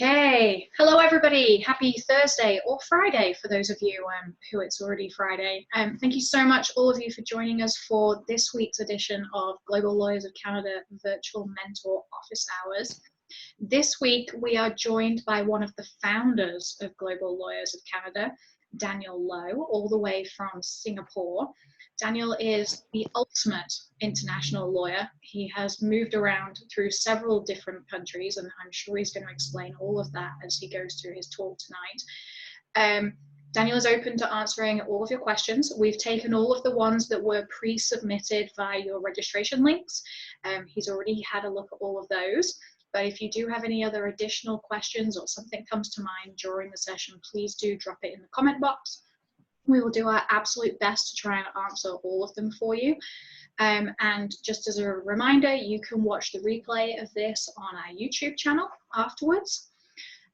Okay, hello everybody. Happy Thursday or Friday for those of you who it's already Friday. Thank you so much, all of you, for joining us for this week's edition of Global Lawyers of Canada Virtual Mentor Office Hours. This week we are joined by one of the founders of Global Lawyers of Canada, Daniel Lowe, all the way from Singapore. Daniel is the ultimate international lawyer. He has moved around through several different countries, and I'm sure he's going to explain all of that as he goes through his talk tonight. Daniel is open to answering all of your questions. We've taken all of the ones that were pre-submitted via your registration links. He's already had a look at all of those. But if you do have any other additional questions or something comes to mind during the session, please do drop it in the comment box. We will do our absolute best to try and answer all of them for you. And just as a reminder, you can watch the replay of this on our YouTube channel afterwards.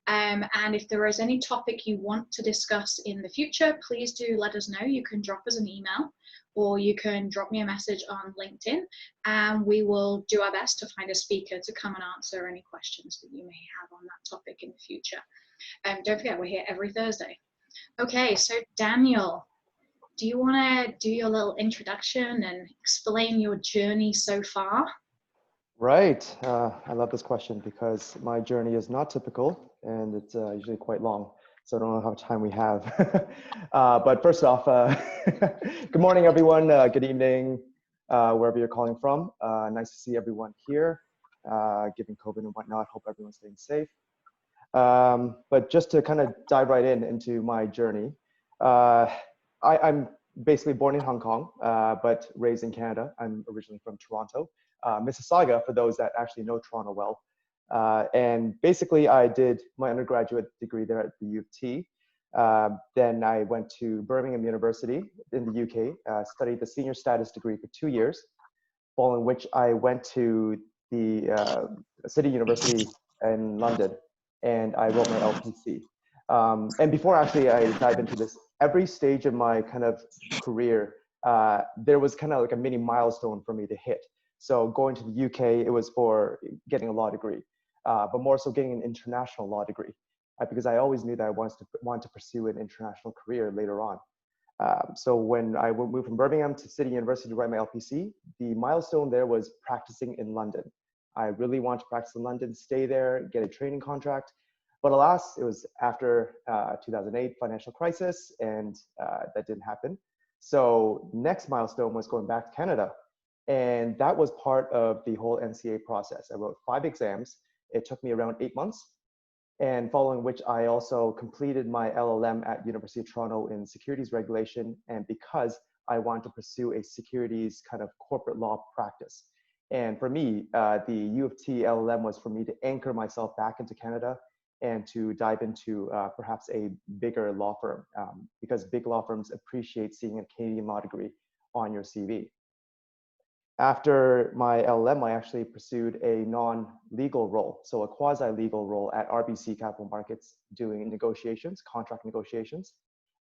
And if there is any topic you want to discuss in the future, please do let us know. You can drop us an email or you can drop me a message on LinkedIn, and we will do our best to find a speaker to come and answer any questions that you may have on that topic in the future. Don't forget, we're here every Thursday. Okay, so Daniel, do you want to do your little introduction and explain your journey so far? Right. I love this question because my journey is not typical and it's usually quite long. So I don't know how much time we have. But first off, good morning, everyone. Good evening, wherever you're calling from. Nice to see everyone here, given COVID and whatnot. Hope everyone's staying safe. But just to kind of dive right into my journey, I'm basically born in Hong Kong, but raised in Canada. I'm originally from Toronto, Mississauga, for those that actually know Toronto well. And basically, I did my undergraduate degree there at the U of T. Then I went to Birmingham University in the UK, studied the senior status degree for 2 years, following which I went to the City University in London, and I wrote my LPC. And before actually I dive into this, every stage of my kind of career, there was kind of like a mini milestone for me to hit. So going to the UK, it was for getting a law degree, but more so getting an international law degree, because I always knew that I wanted to pursue an international career later on. So when I moved from Birmingham to City University to write my LPC, the milestone there was practicing in London. I really wanted to practice in London, stay there, get a training contract. But alas, it was after 2008 financial crisis, and that didn't happen. So next milestone was going back to Canada. And that was part of the whole NCA process. I wrote 5 exams. It took me around 8 months. And following which I also completed my LLM at University of Toronto in securities regulation, and because I wanted to pursue a securities kind of corporate law practice. And for me, the U of T LLM was for me to anchor myself back into Canada and to dive into perhaps a bigger law firm, because big law firms appreciate seeing a Canadian law degree on your CV. After my LLM, I actually pursued a non-legal role, so a quasi-legal role at RBC Capital Markets doing negotiations, contract negotiations.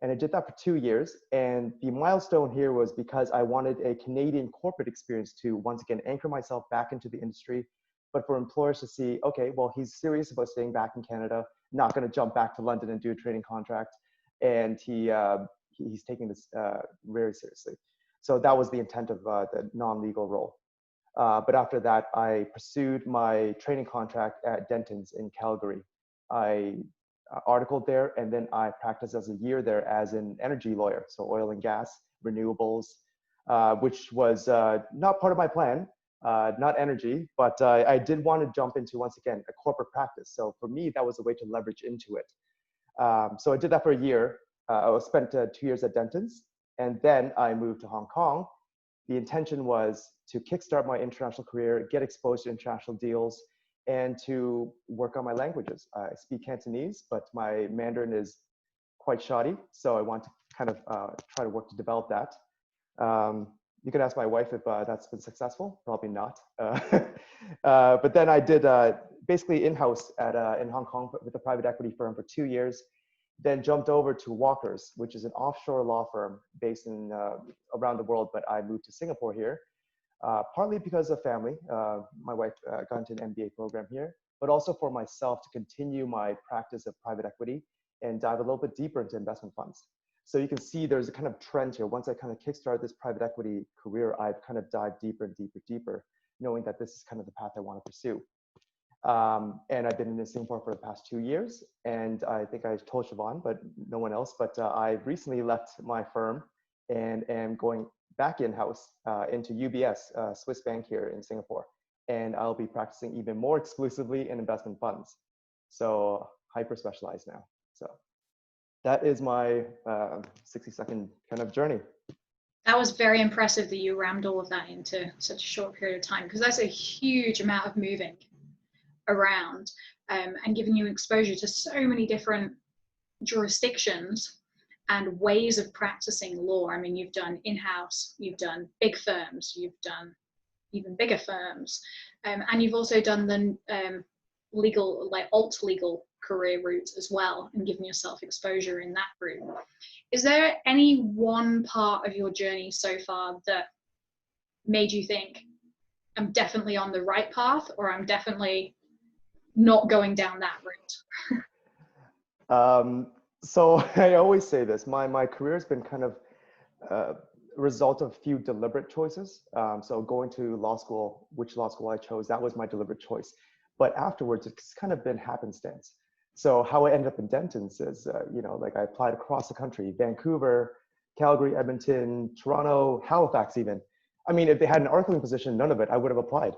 And I did that for 2 years. And the milestone here was because I wanted a Canadian corporate experience to once again anchor myself back into the industry, but for employers to see, okay, well, he's serious about staying back in Canada, not going to jump back to London and do a training contract. And he's taking this very seriously. So that was the intent of the non-legal role. But after that, I pursued my training contract at Dentons in Calgary. I articled there, and then I practiced as a year there as an energy lawyer, so oil and gas, renewables, which was not part of my plan, not energy, but I did want to jump into, once again, a corporate practice. So for me, that was a way to leverage into it. So I did that for a year. I spent 2 years at Dentons. And then I moved to Hong Kong. The intention was to kickstart my international career, get exposed to international deals, and to work on my languages. I speak Cantonese, but my Mandarin is quite shoddy, so I want to kind of try to work to develop that. You can ask my wife if that's been successful. Probably not. But then I did basically in-house in Hong Kong with a private equity firm for 2 years. Then jumped over to Walker's, which is an offshore law firm based in around the world, but I moved to Singapore here, partly because of family. My wife got into an MBA program here, but also for myself to continue my practice of private equity and dive a little bit deeper into investment funds. So you can see there's a kind of trend here. Once I kind of kickstarted this private equity career, I've kind of dived deeper and deeper, knowing that this is kind of the path I want to pursue. And I've been in Singapore for the past 2 years, and I think I told Siobhan, but no one else, but I recently left my firm and am going back in-house into UBS, Swiss bank here in Singapore. And I'll be practicing even more exclusively in investment funds. So hyper specialized now. So that is my 60-second kind of journey. That was very impressive that you rammed all of that into such a short period of time, because that's a huge amount of moving around and giving you exposure to so many different jurisdictions and ways of practicing law. I mean, you've done in-house, you've done big firms, you've done even bigger firms, and you've also done the legal, like alt legal career route as well, and given yourself exposure in that route. Is there any one part of your journey so far that made you think, I'm definitely on the right path, or I'm definitely not going down that route? So I always say this, my career has been kind of a result of a few deliberate choices. So going to law school, which law school I chose, that was my deliberate choice. But afterwards, it's kind of been happenstance. So how I ended up in Dentons is, you know, like I applied across the country, Vancouver, Calgary, Edmonton, Toronto, Halifax even. I mean, if they had an articling position, none of it, I would have applied.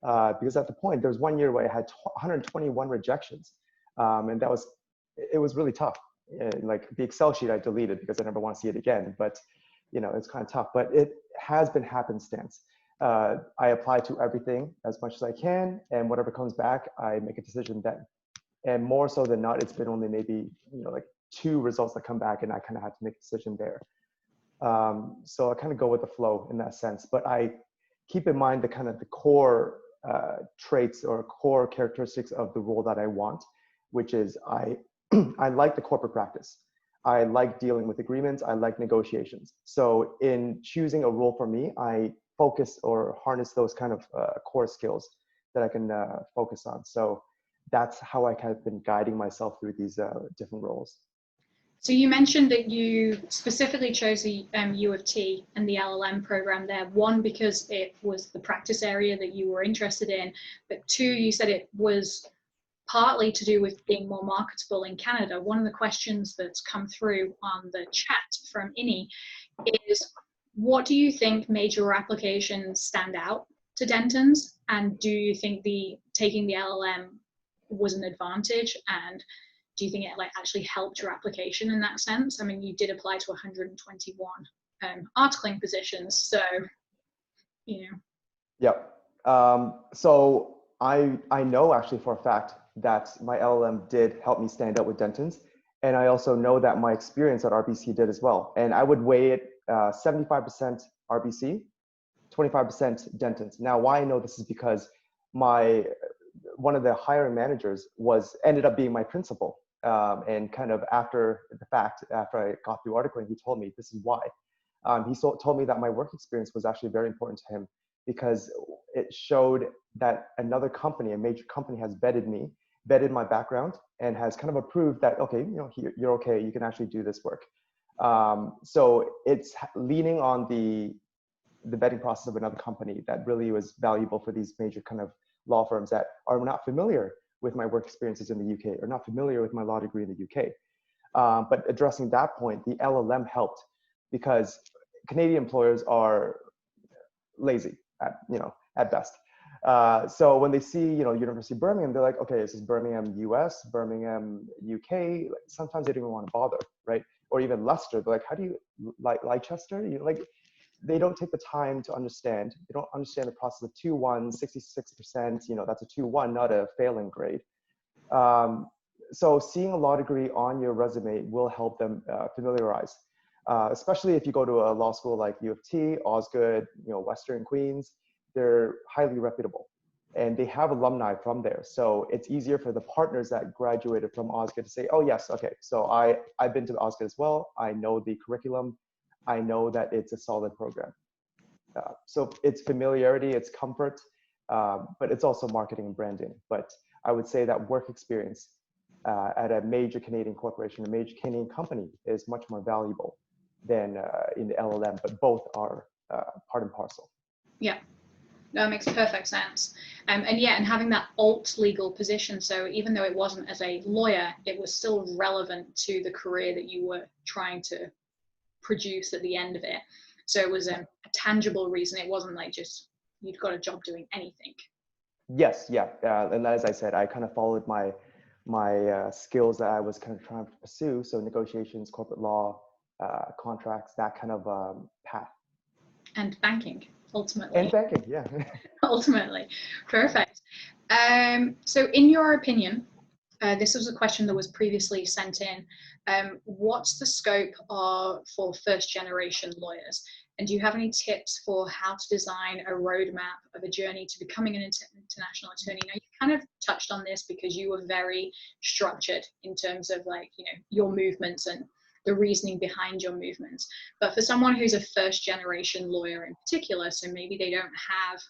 Because at the point, there was 1 year where I had 121 rejections. And it was really tough. Like the Excel sheet I deleted because I never want to see it again, but you know, it's kind of tough, but it has been happenstance. I apply to everything as much as I can, and whatever comes back, I make a decision then. And more so than not, it's been only maybe, you know, like 2 results that come back and I kind of had to make a decision there. So I kind of go with the flow in that sense, but I keep in mind the kind of the core traits or core characteristics of the role that I want, which is I like the corporate practice. I like dealing with agreements. I like negotiations. So in choosing a role for me, I focus or harness those kind of core skills that I can focus on. So that's how I kind of been guiding myself through these different roles. So you mentioned that you specifically chose the U of T and the LLM program there. 1, because it was the practice area that you were interested in, but 2, you said it was partly to do with being more marketable in Canada. One of the questions that's come through on the chat from Innie is, what do you think made your application stand out to Dentons? And do you think taking the LLM was an advantage? And do you think it actually helped your application in that sense? I mean, you did apply to 121 articling positions, so, you know. Yep. So I know actually for a fact that my LLM did help me stand out with Dentons. And I also know that my experience at RBC did as well. And I would weigh it 75% RBC, 25% Dentons. Now, why I know this is because one of the hiring managers ended up being my principal. And kind of after the fact, after I got through articling, he told me this is why. He told me that my work experience was actually very important to him because it showed that another company, a major company, has vetted my background and has kind of approved that, okay, you know, you're okay, you can actually do this work. So it's leaning on the vetting process of another company that really was valuable for these major kind of law firms that are not familiar with my work experiences in the UK or not familiar with my law degree in the UK. But addressing that point, the LLM helped because Canadian employers are lazy at best. So when they see, you know, University of Birmingham, they're like, okay, this is Birmingham, US, Birmingham, UK. Sometimes they don't even want to bother, right? Or even Leicester, they're like, how do you like Leicester? You know, like, they don't take the time to understand. They don't understand the process of 2-1, 66%. You know, that's a 2-1, not a failing grade. So seeing a law degree on your resume will help them familiarize, especially if you go to a law school like U of T, Osgoode, you know, Western Queens. They're highly reputable and they have alumni from there. So it's easier for the partners that graduated from Osgoode to say, oh yes, okay, so I've been to Osgoode as well. I know the curriculum. I know that it's a solid program. So it's familiarity, it's comfort, but it's also marketing and branding. But I would say that work experience at a major Canadian corporation, a major Canadian company, is much more valuable than in the LLM, but both are part and parcel. Yeah. That makes perfect sense. And yeah, and having that alt legal position, so even though it wasn't as a lawyer, it was still relevant to the career that you were trying to produce at the end of it. So it was a tangible reason. It wasn't like just you'd got a job doing anything. Yes, yeah. And as I said, I kind of followed my skills that I was kind of trying to pursue. So negotiations, corporate law, contracts, that kind of path. And banking, ultimately. And banking, yeah. Ultimately. Perfect. So in your opinion, this was a question that was previously sent in. What's the scope for first generation lawyers? And do you have any tips for how to design a roadmap of a journey to becoming an international attorney? Now, you kind of touched on this because you were very structured in terms of like, you know, your movements and the reasoning behind your movements. But for someone who's a first generation lawyer in particular, so maybe they don't have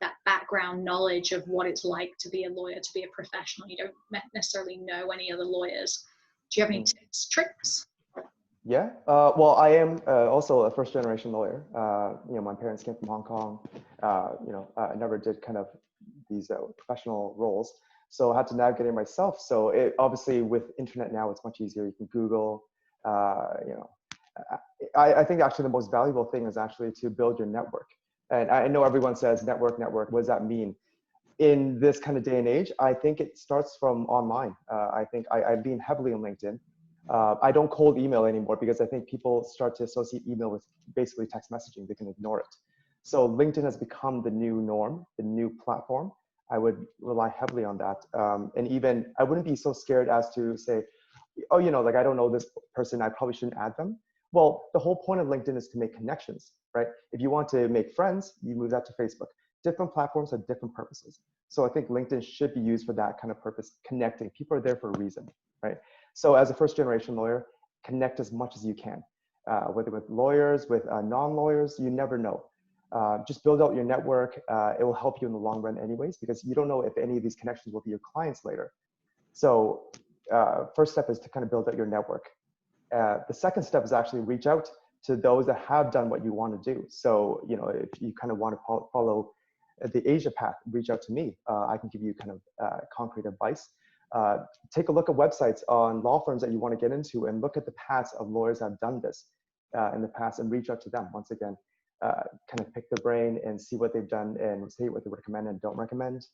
that background knowledge of what it's like to be a lawyer, to be a professional, you don't necessarily know any other lawyers. Do you have any tips, tricks? Yeah, well, I am also a first generation lawyer. You know, my parents came from Hong Kong. You know, I never did kind of these professional roles. So I had to navigate it myself. So it, obviously with internet now, it's much easier. You can Google, you know, I think actually the most valuable thing is actually to build your network. And I know everyone says network, network. What does that mean? In this kind of day and age, I think it starts from online. I think I've been heavily on LinkedIn. I don't cold email anymore because I think people start to associate email with basically text messaging. They can ignore it. So LinkedIn has become the new norm, the new platform. I would rely heavily on that. And even I wouldn't be so scared as to say, oh, you know, like I don't know this person, I probably shouldn't add them. Well, the whole point of LinkedIn is to make connections, right? If you want to make friends, you move that to Facebook. Different platforms have different purposes. So I think LinkedIn should be used for that kind of purpose, connecting. People are there for a reason, right? So as a first generation lawyer, connect as much as you can, whether with lawyers, with non-lawyers, you never know. Just build out your network. It will help you in the long run anyways, because you don't know if any of these connections will be your clients later. So first step is to kind of build out your network. The second step is actually reach out to those that have done what you want to do. So, you know, if you kind of want to follow the Asia path, reach out to me. I can give you kind of concrete advice. Take a look at websites on law firms that you want to get into and look at the paths of lawyers that have done this in the past and reach out to them. Once again, kind of pick their brain and see what they've done and say what they recommend and don't recommend.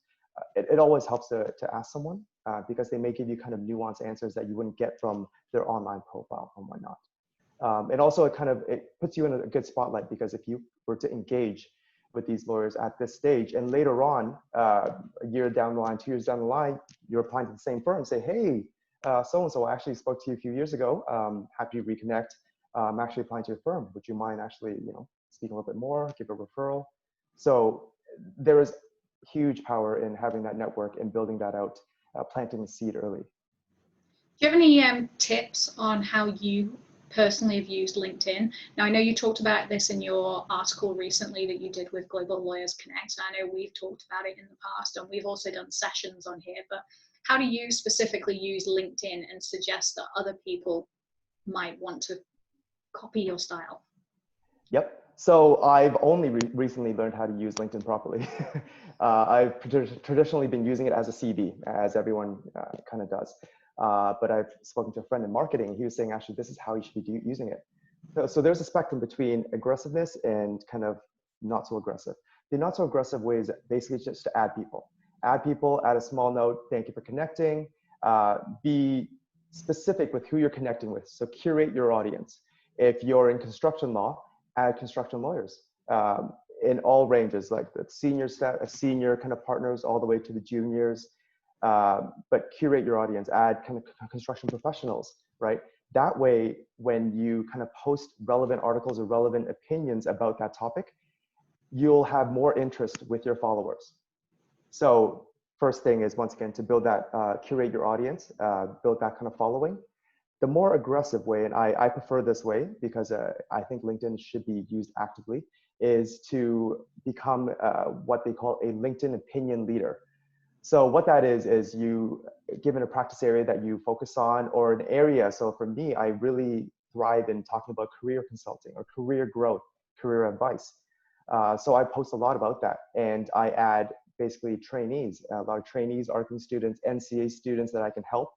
It always helps to ask someone because they may give you kind of nuanced answers that you wouldn't get from their online profile and whatnot. And also it puts you in a good spotlight because if you were to engage with these lawyers at this stage and later on, a year down the line, 2 years down the line, you're applying to the same firm, say, hey, so-and-so, I actually spoke to you a few years ago. Happy to reconnect. I'm actually applying to your firm. Would you mind actually, you know, speaking a little bit more, give a referral? So there is huge power in having that network and building that out, planting the seed early. Do you have any tips on how you personally have used LinkedIn? Now, I know you talked about this in your article recently that you did with Global Lawyers Connect. I know we've talked about it in the past and we've also done sessions on here, but how do you specifically use LinkedIn and suggest that other people might want to copy your style? Yep. So I've only recently learned how to use LinkedIn properly. I've traditionally been using it as a CV, as everyone kind of does. But I've spoken to a friend in marketing. He was saying, actually, this is how you should be using it. So there's a spectrum between aggressiveness and kind of not so aggressive. The not so aggressive way is basically just to add people. Add people, add a small note. Thank you for connecting. Be specific with who you're connecting with. So curate your audience. If you're in construction law, add construction lawyers in all ranges, like the senior kind of partners all the way to the juniors. But curate your audience, add kind of construction professionals, right? That way, when you kind of post relevant articles or relevant opinions about that topic, you'll have more interest with your followers. So first thing is, once again, to build that, curate your audience, build that kind of following. The more aggressive way, and I prefer this way because I think LinkedIn should be used actively, is to become what they call a LinkedIn opinion leader. So what that is you, given a practice area that you focus on or an area. So for me, I really thrive in talking about career consulting or career growth, career advice. So I post a lot about that, and I add basically trainees, a lot of trainees, articling students, NCA students that I can help.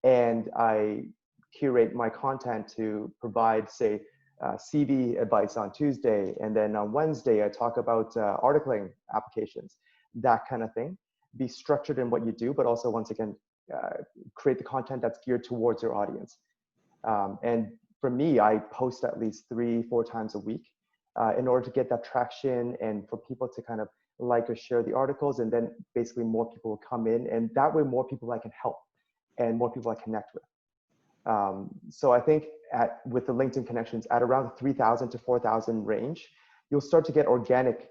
And I curate my content to provide, say, CV advice on Tuesday. And then on Wednesday, I talk about articling applications, that kind of thing. Be structured in what you do, but also, once again, create the content that's geared towards your audience. And for me, I post at least 3-4 times a week in order to get that traction and for people to kind of like or share the articles. And then basically more people will come in, and that way more people I can help and more people I connect with. So I think with the LinkedIn connections at around the 3,000 to 4,000 range, you'll start to get organic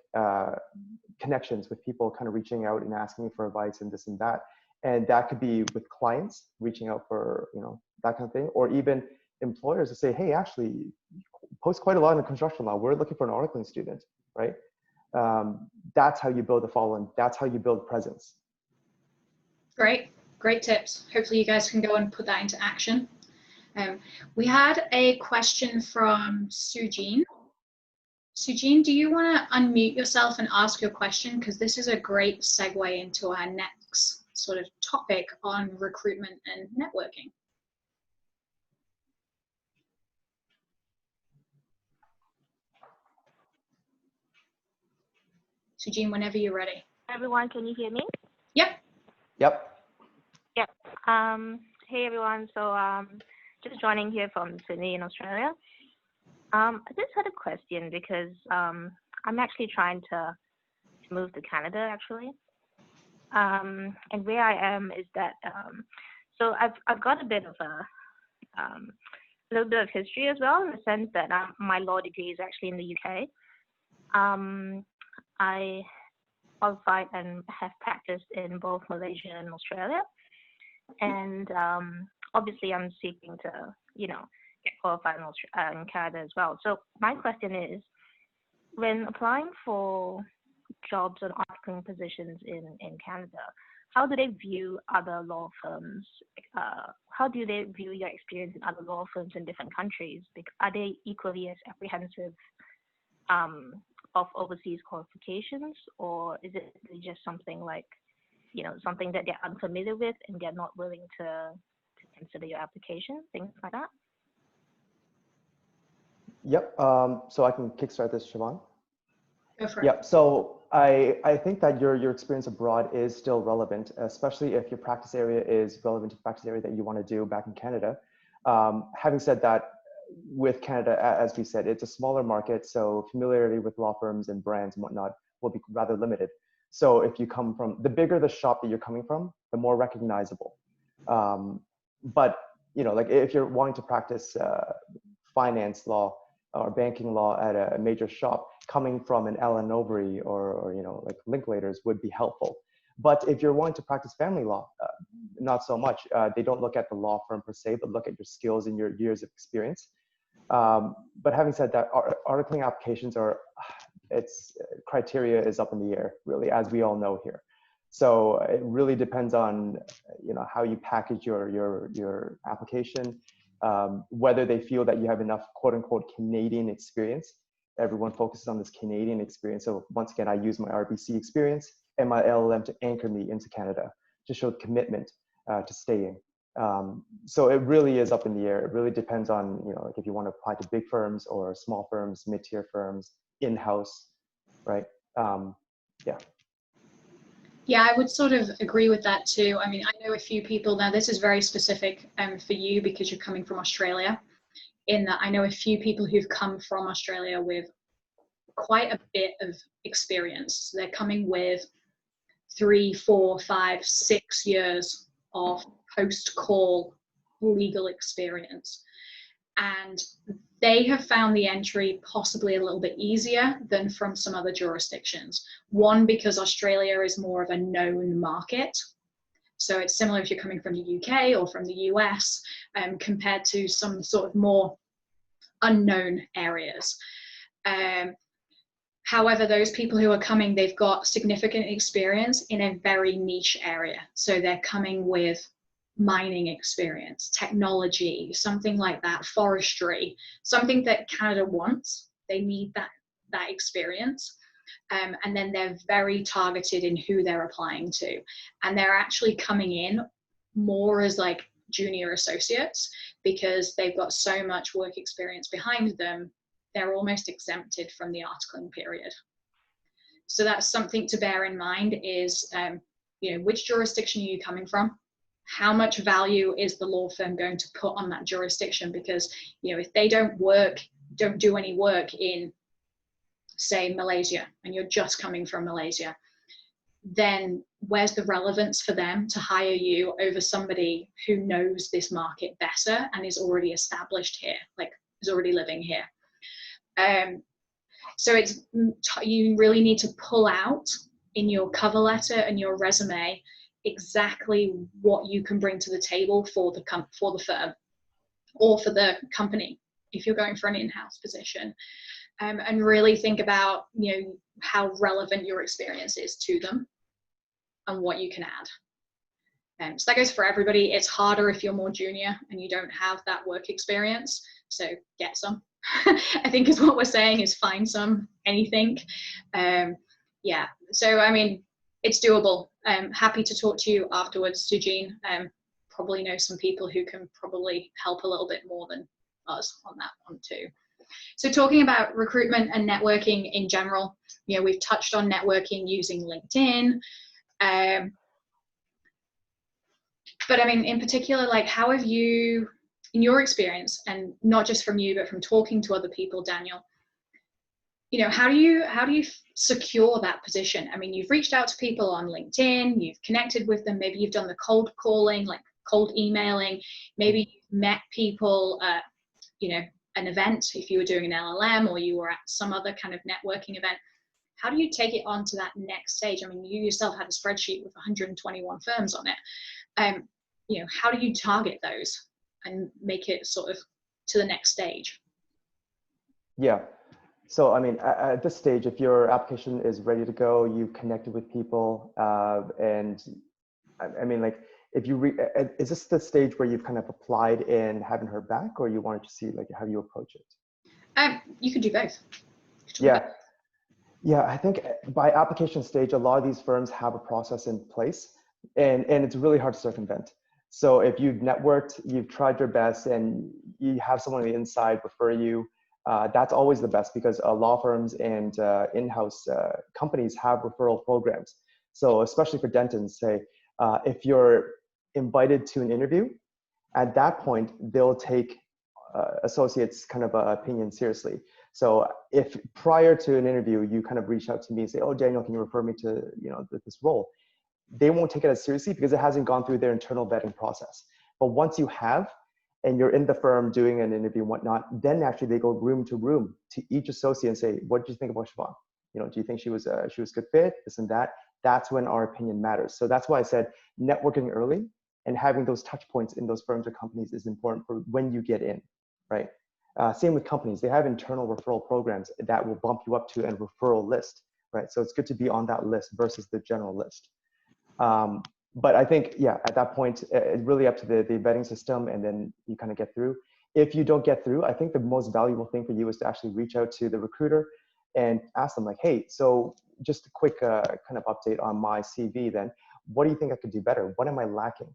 connections with people kind of reaching out and asking for advice and this and that. And that could be with clients reaching out for, that kind of thing, or even employers to say, hey, actually, you post quite a lot in construction law. We're looking for an articling student, right? That's how you build a following. That's how you build presence. Great tips. Hopefully you guys can go and put that into action. We had a question from Sujin. Sujin, do you want to unmute yourself and ask your question? Because this is a great segue into our next sort of topic on recruitment and networking. Sujin, whenever you're ready. Everyone, can you hear me? Yep. Yep. Yep. Hey everyone. So just joining here from Sydney in Australia. I just had a question because I'm actually trying to move to Canada actually. And where I am is that so I've got a bit of a little bit of history as well, in the sense that my law degree is actually in the UK. I qualified and have practiced in both Malaysia and Australia. And obviously I'm seeking to, get qualified in Canada as well. So my question is, when applying for jobs and articling positions in Canada, how do they view other law firms? How do they view your experience in other law firms in different countries? Are they equally as apprehensive of overseas qualifications, or is it just something like, something that they're unfamiliar with and they're not willing to consider your application, things like that? Yep. So I can kickstart this, Siobhan. Go for it. Yep. So I think that your experience abroad is still relevant, especially if your practice area is relevant to the practice area that you want to do back in Canada. Having said that, with Canada, as we said, it's a smaller market, so familiarity with law firms and brands and whatnot will be rather limited. So if you come from, the bigger the shop that you're coming from, the more recognizable. But, like if you're wanting to practice finance law or banking law at a major shop, coming from an Allen Overy or like Linklaters would be helpful. But if you're wanting to practice family law, not so much. They don't look at the law firm per se, but look at your skills and your years of experience. But having said that, articling applications its criteria is up in the air, really, as we all know here. So it really depends on, how you package your application, whether they feel that you have enough quote unquote Canadian experience. Everyone focuses on this Canadian experience. So once again, I use my RBC experience and my LLM to anchor me into Canada, to show commitment to staying. So it really is up in the air. It really depends on, like if you want to apply to big firms or small firms, mid-tier firms, in-house, right? Yeah. Yeah, I would sort of agree with that too. I mean, I know a few people now, this is very specific for you because you're coming from Australia, in that I know a few people who've come from Australia with quite a bit of experience. They're coming with 3, 4, 5, 6 years of post-call legal experience. And they have found the entry possibly a little bit easier than from some other jurisdictions. One, because Australia is more of a known market. So it's similar if you're coming from the UK or from the US compared to some sort of more unknown areas. However, those people who are coming, they've got significant experience in a very niche area. So they're coming with mining experience, technology, something like that, forestry, something that Canada wants. They need that experience. And then they're very targeted in who they're applying to. And they're actually coming in more as like junior associates because they've got so much work experience behind them. They're almost exempted from the articling period. So that's something to bear in mind is, you know, which jurisdiction are you coming from? How much value is the law firm going to put on that jurisdiction? Because, you know, if they don't do any work in, say, Malaysia, and you're just coming from Malaysia, then where's the relevance for them to hire you over somebody who knows this market better and is already established here, like is already living here? So you really need to pull out in your cover letter and your resume exactly what you can bring to the table for the firm or for the company if you're going for an in-house position, and really think about, you know, how relevant your experience is to them and what you can add. So that goes for everybody. It's harder if you're more junior and you don't have that work experience, so get some. I think is what we're saying, is find some, anything. Yeah, so I mean, it's doable. Happy to talk to you afterwards, Sujin. Probably know some people who can probably help a little bit more than us on that one too. So talking about recruitment and networking in general, you know, we've touched on networking using LinkedIn. But I mean, in particular, like, how have you, in your experience, and not just from you, but from talking to other people, Daniel, you know, how do you secure that position? I mean, you've reached out to people on LinkedIn, you've connected with them, maybe you've done the cold calling, like cold emailing, maybe you've met people at, you know, an event, if you were doing an LLM or you were at some other kind of networking event. How do you take it on to that next stage? I mean, you yourself had a spreadsheet with 121 firms on it. You know, how do you target those and make it sort of to the next stage? Yeah. So, I mean, at this stage, if your application is ready to go, you've connected with people, and I mean, like, if you is this the stage where you've kind of applied and haven't heard back, or you wanted to see like how you approach it? You could do both. Yeah. Yeah, I think by application stage, a lot of these firms have a process in place, and it's really hard to circumvent. So if you've networked, you've tried your best, and you have someone on the inside refer you, that's always the best, because law firms and in-house companies have referral programs. So especially for Dentons, say, if you're invited to an interview, at that point, they'll take associates' kind of opinion seriously. So if prior to an interview, you kind of reach out to me and say, oh, Daniel, can you refer me to, you know, this role? They won't take it as seriously because it hasn't gone through their internal vetting process. But once you have, and you're in the firm doing an interview and whatnot, then actually they go room to room to each associate and say, what did you think about Siobhan? You know, do you think she was a good fit, this and that? That's when our opinion matters. So that's why I said networking early and having those touch points in those firms or companies is important for when you get in, right? Same with companies. They have internal referral programs that will bump you up to a referral list, right? So it's good to be on that list versus the general list. But I think, yeah, at that point, it's really up to the vetting system, and then you kind of get through. If you don't get through, I think the most valuable thing for you is to actually reach out to the recruiter and ask them like, hey, so just a quick kind of update on my CV then. What do you think I could do better? What am I lacking,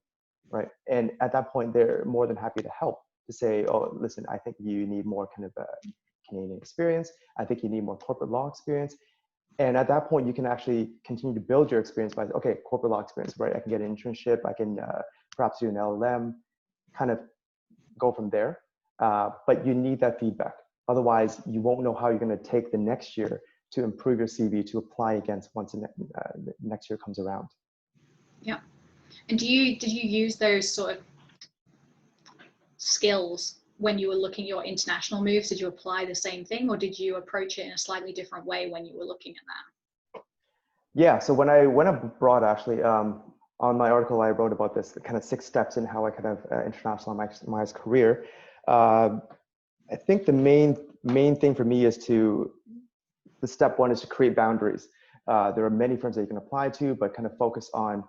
right? And at that point, they're more than happy to help, to say, oh, listen, I think you need more kind of Canadian experience. I think you need more corporate law experience. And at that point, you can actually continue to build your experience by, okay, corporate law experience, right? I can get an internship. I can perhaps do an LLM, kind of go from there. But you need that feedback. Otherwise, you won't know how you're going to take the next year to improve your CV to apply against once the next year comes around. Yeah. And did you use those sort of skills when you were looking at your international moves? Did you apply the same thing, or did you approach it in a slightly different way when you were looking at that? Yeah, so when I went abroad, actually, on my article, I wrote about this kind of 6 steps in how I kind of internationalize my career. I think the main thing for me is to the step one is to create boundaries. There are many firms that you can apply to, but kind of focus on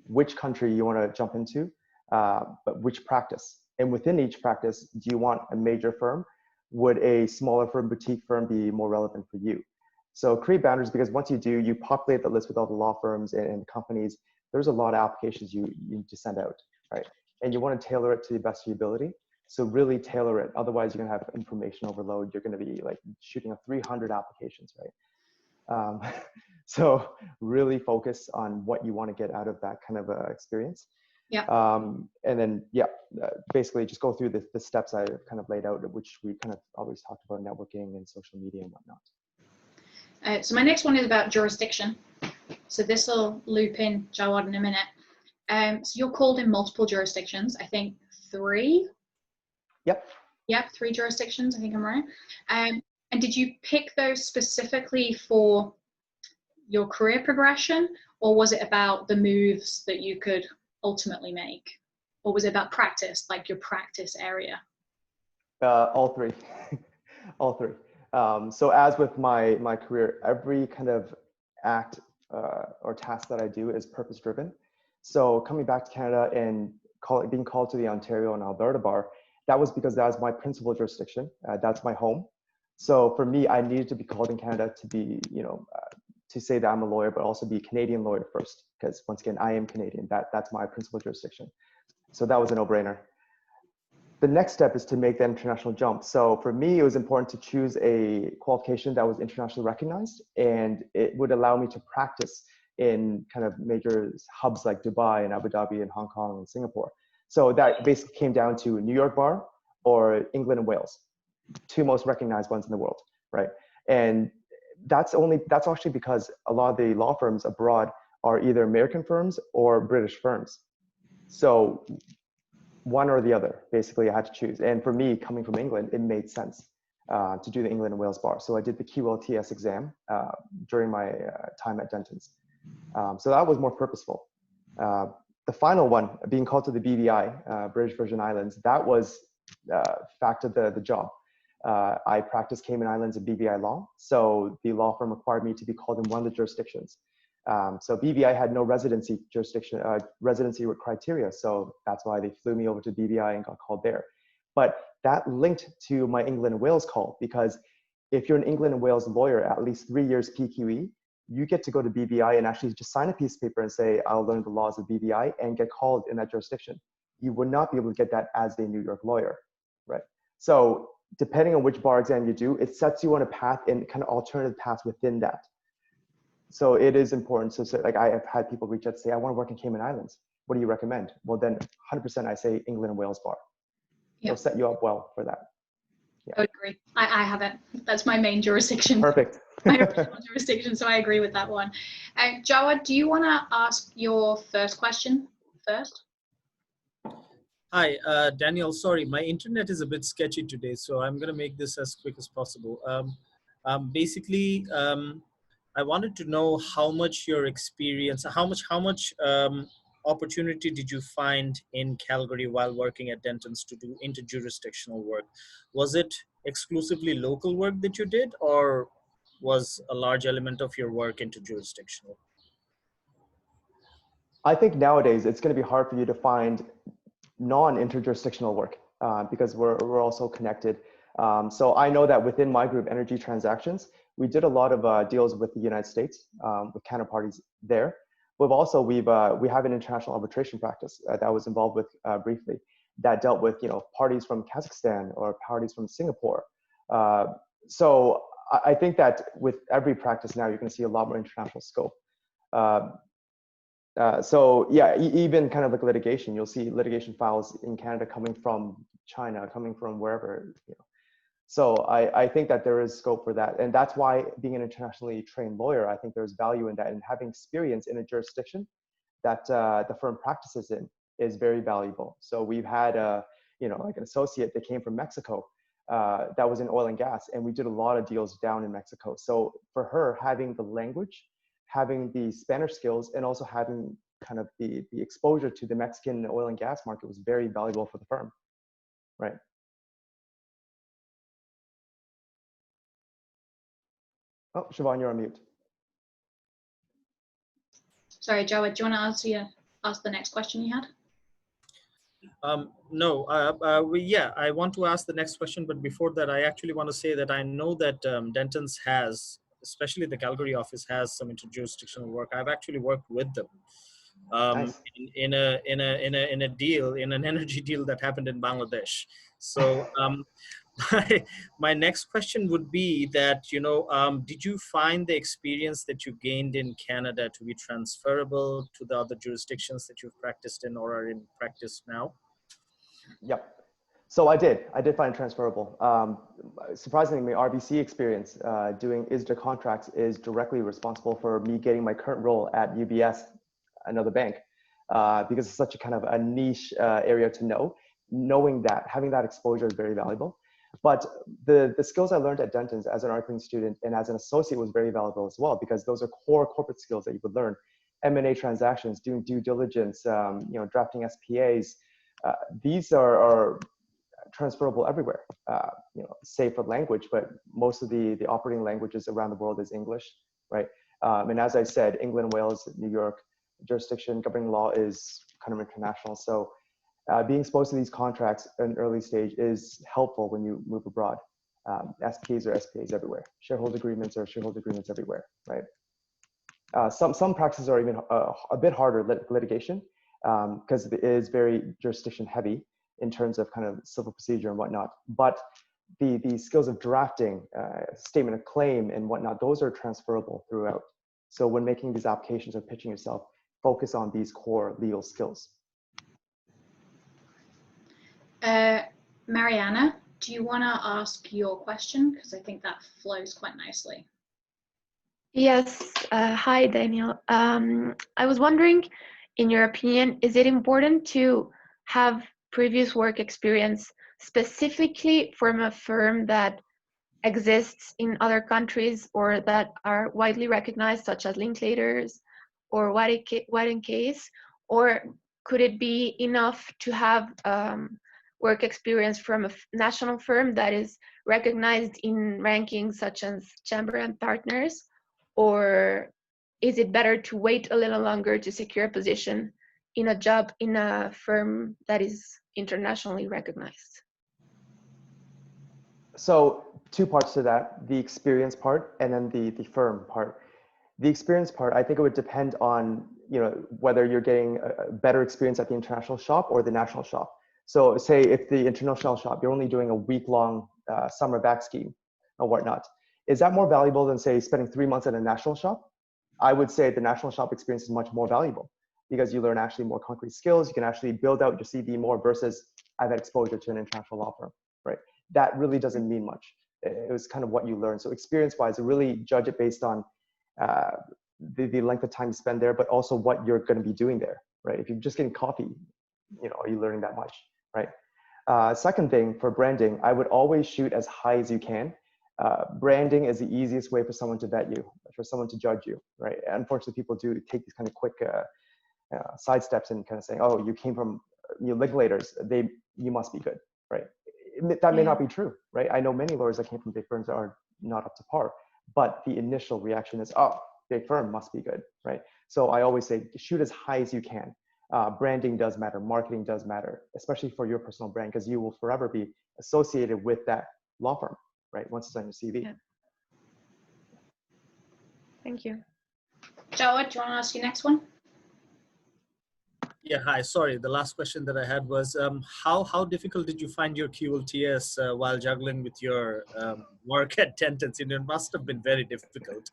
which country you want to jump into, but which practice. And within each practice, do you want a major firm? Would a smaller firm, boutique firm be more relevant for you? So create boundaries, because once you do, you populate the list with all the law firms and companies. There's a lot of applications you need to send out, right? And you want to tailor it to the best of your ability. So really tailor it. Otherwise, you're going to have information overload. You're going to be like shooting up 300 applications, right? So really focus on what you want to get out of that kind of experience. Yeah. And then, basically just go through the steps I kind of laid out, which we kind of always talked about, networking and social media and whatnot. So my next one is about jurisdiction. So this will loop in Jawad in a minute. So you're called in multiple jurisdictions, I think 3? Yep, 3 jurisdictions, I think I'm right. And did you pick those specifically for your career progression, or was it about the moves that you could ultimately make? Or was it about practice, like your practice area? All 3. All 3. So as with my career, every kind of act or task that I do is purpose driven. So coming back to Canada and being called to the Ontario and Alberta bar, that was because that was my principal jurisdiction. That's my home. So for me, I needed to be called in Canada to be, to say that I'm a lawyer, but also be a Canadian lawyer first, because once again, I am Canadian. That's my principal jurisdiction. So that was a no-brainer. The next step is to make the international jump. So for me, it was important to choose a qualification that was internationally recognized, and it would allow me to practice in kind of major hubs like Dubai and Abu Dhabi and Hong Kong and Singapore. So that basically came down to New York bar or England and Wales, 2 most recognized ones in the world, right? And that's actually because a lot of the law firms abroad are either American firms or British firms. So one or the other, basically I had to choose. And for me, coming from England, it made sense to do the England and Wales bar. So I did the QLTS exam during my time at Dentons. So that was more purposeful. The final one, being called to the BVI, British Virgin Islands, that was fact of the job. I practiced Cayman Islands and BVI law, so the law firm required me to be called in one of the jurisdictions. So BVI had no residency criteria, so that's why they flew me over to BVI and got called there. But that linked to my England and Wales call, because if you're an England and Wales lawyer, at least 3 years PQE, you get to go to BVI and actually just sign a piece of paper and say, I'll learn the laws of BVI and get called in that jurisdiction. You would not be able to get that as a New York lawyer, right? So depending on which bar exam you do, it sets you on a path and kind of alternative paths within that. So it is important. So like I have had people reach out and say, I want to work in Cayman Islands. What do you recommend? Well, then 100% I say England and Wales bar. Yeah. It'll set you up well for that. Yeah. I would agree. I have it. That's my main jurisdiction. Perfect. My original jurisdiction, so I agree with that one. Jawad, do you want to ask your first question first? Hi, Daniel. Sorry, my internet is a bit sketchy today, so I'm going to make this as quick as possible. Basically, I wanted to know how much your experience, how much opportunity did you find in Calgary while working at Dentons to do inter-jurisdictional work? Was it exclusively local work that you did, or was a large element of your work inter-jurisdictional? I think nowadays it's going to be hard for you to find non-interjurisdictional work because we're also connected. So I know that within my group, Energy Transactions, we did a lot of deals with the United States, with counterparties there. But also we have an international arbitration practice that I was involved with briefly that dealt with parties from Kazakhstan or parties from Singapore. So I think that with every practice now, you're going to see a lot more international scope. So yeah, even kind of like litigation, you'll see litigation files in Canada coming from China, coming from wherever. So I think that there is scope for that, and that's why being an internationally trained lawyer, I think there's value in that, and having experience in a jurisdiction that the firm practices in is very valuable. So we've had like an associate that came from Mexico that was in oil and gas, and we did a lot of deals down in Mexico. So for her, having the language, having the Spanish skills, and also having kind of the exposure to the Mexican oil and gas market was very valuable for the firm, right? Oh, Siobhan, you're on mute. Sorry, Jawed, do you want to ask the next question you had? No, I want to ask the next question, but before that, I actually want to say that I know that Dentons has, especially the Calgary office, has some interjurisdictional work. I've actually worked with them Nice. in a deal, in an energy deal that happened in Bangladesh. So my next question would be that, did you find the experience that you gained in Canada to be transferable to the other jurisdictions that you've practiced in or are in practice now? Yep. So I did find it transferable. Surprisingly, my RBC experience doing ISDA contracts is directly responsible for me getting my current role at UBS, another bank, because it's such a kind of a niche area to know. Knowing that, having that exposure is very valuable. But the skills I learned at Dentons as an marketing student and as an associate was very valuable as well, because those are core corporate skills that you would learn. M&A transactions, doing due diligence, drafting SPAs. These are transferable everywhere, save for language, but most of the operating languages around the world is English, right? And as I said, England, Wales, New York, jurisdiction, governing law is kind of international. So being exposed to these contracts at an early stage is helpful when you move abroad. SPAs are SPAs everywhere. Shareholder agreements are shareholder agreements everywhere, right? Some practices are even a bit harder litigation because it is very jurisdiction heavy in terms of kind of civil procedure and whatnot. But the skills of drafting, statement of claim and whatnot, those are transferable throughout. So when making these applications or pitching yourself, focus on these core legal skills. Mariana, do you want to ask your question? Because I think that flows quite nicely. Yes. Hi, Daniel. I was wondering, in your opinion, is it important to have previous work experience specifically from a firm that exists in other countries or that are widely recognized, such as Linklaters or White & Case, or could it be enough to have work experience from a national firm that is recognized in rankings such as Chamber and Partners? Or is it better to wait a little longer to secure a position in a job in a firm that is internationally recognized? So two parts to that, the experience part and then the firm part. The experience part, I think it would depend on whether you're getting a better experience at the international shop or the national shop. So say if the international shop, you're only doing a week-long summer back scheme or whatnot, is that more valuable than say spending 3 months at a national shop? I would say the national shop experience is much more valuable because you learn actually more concrete skills. You can actually build out your CV more versus I've had exposure to an international law firm, right? That really doesn't mean much. It was kind of what you learn. So experience-wise, really judge it based on the length of time you spend there, but also what you're going to be doing there, right? If you're just getting coffee, are you learning that much, right? Second thing for branding, I would always shoot as high as you can. Branding is the easiest way for someone to vet you, for someone to judge you, right? Unfortunately, people do take these kind of quick side steps and kind of saying, oh, you came from Linklaters, you must be good, right? That may not be true, right? I know many lawyers that came from big firms that are not up to par, but the initial reaction is, oh, big firm must be good, right? So I always say, shoot as high as you can. Branding does matter, marketing does matter, especially for your personal brand, because you will forever be associated with that law firm, right? Once it's on your CV. Yeah. Thank you. Jawad, do you want to ask your next one? Yeah, hi. Sorry, the last question that I had was, how difficult did you find your QLTS while juggling with your work at Dentons? It must have been very difficult.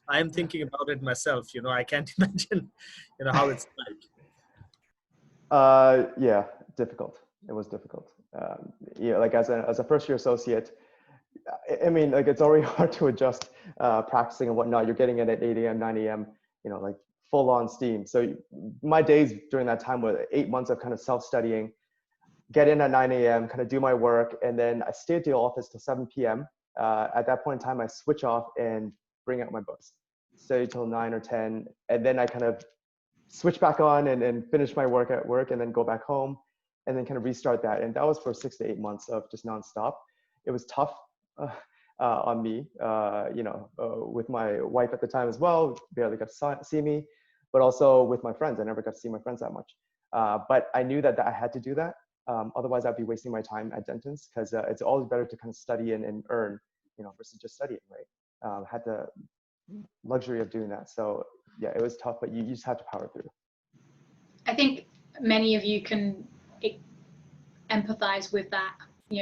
I am thinking about it myself. I can't imagine, how it's like. Yeah, difficult. It was difficult. Like as a first-year associate, I mean, like it's already hard to adjust practicing and whatnot. You're getting it at 8 a.m., 9 a.m., like full on steam. So my days during that time were 8 months of kind of self-studying, get in at 9 a.m., kind of do my work, and then I stay at the office till 7 p.m. At that point in time, I switch off and bring out my books, study till 9 or 10, and then I kind of switch back on and finish my work at work and then go back home and then kind of restart that. And that was for 6 to 8 months of just nonstop. It was tough. on me, with my wife at the time as well, barely got to see me, but also with my friends. I never got to see my friends that much. But I knew that I had to do that. Otherwise, I'd be wasting my time at Dentons, because it's always better to kind of study and earn, versus just studying, right? Had the luxury of doing that. So yeah, it was tough, but you just have to power through. I think many of you can empathize with that,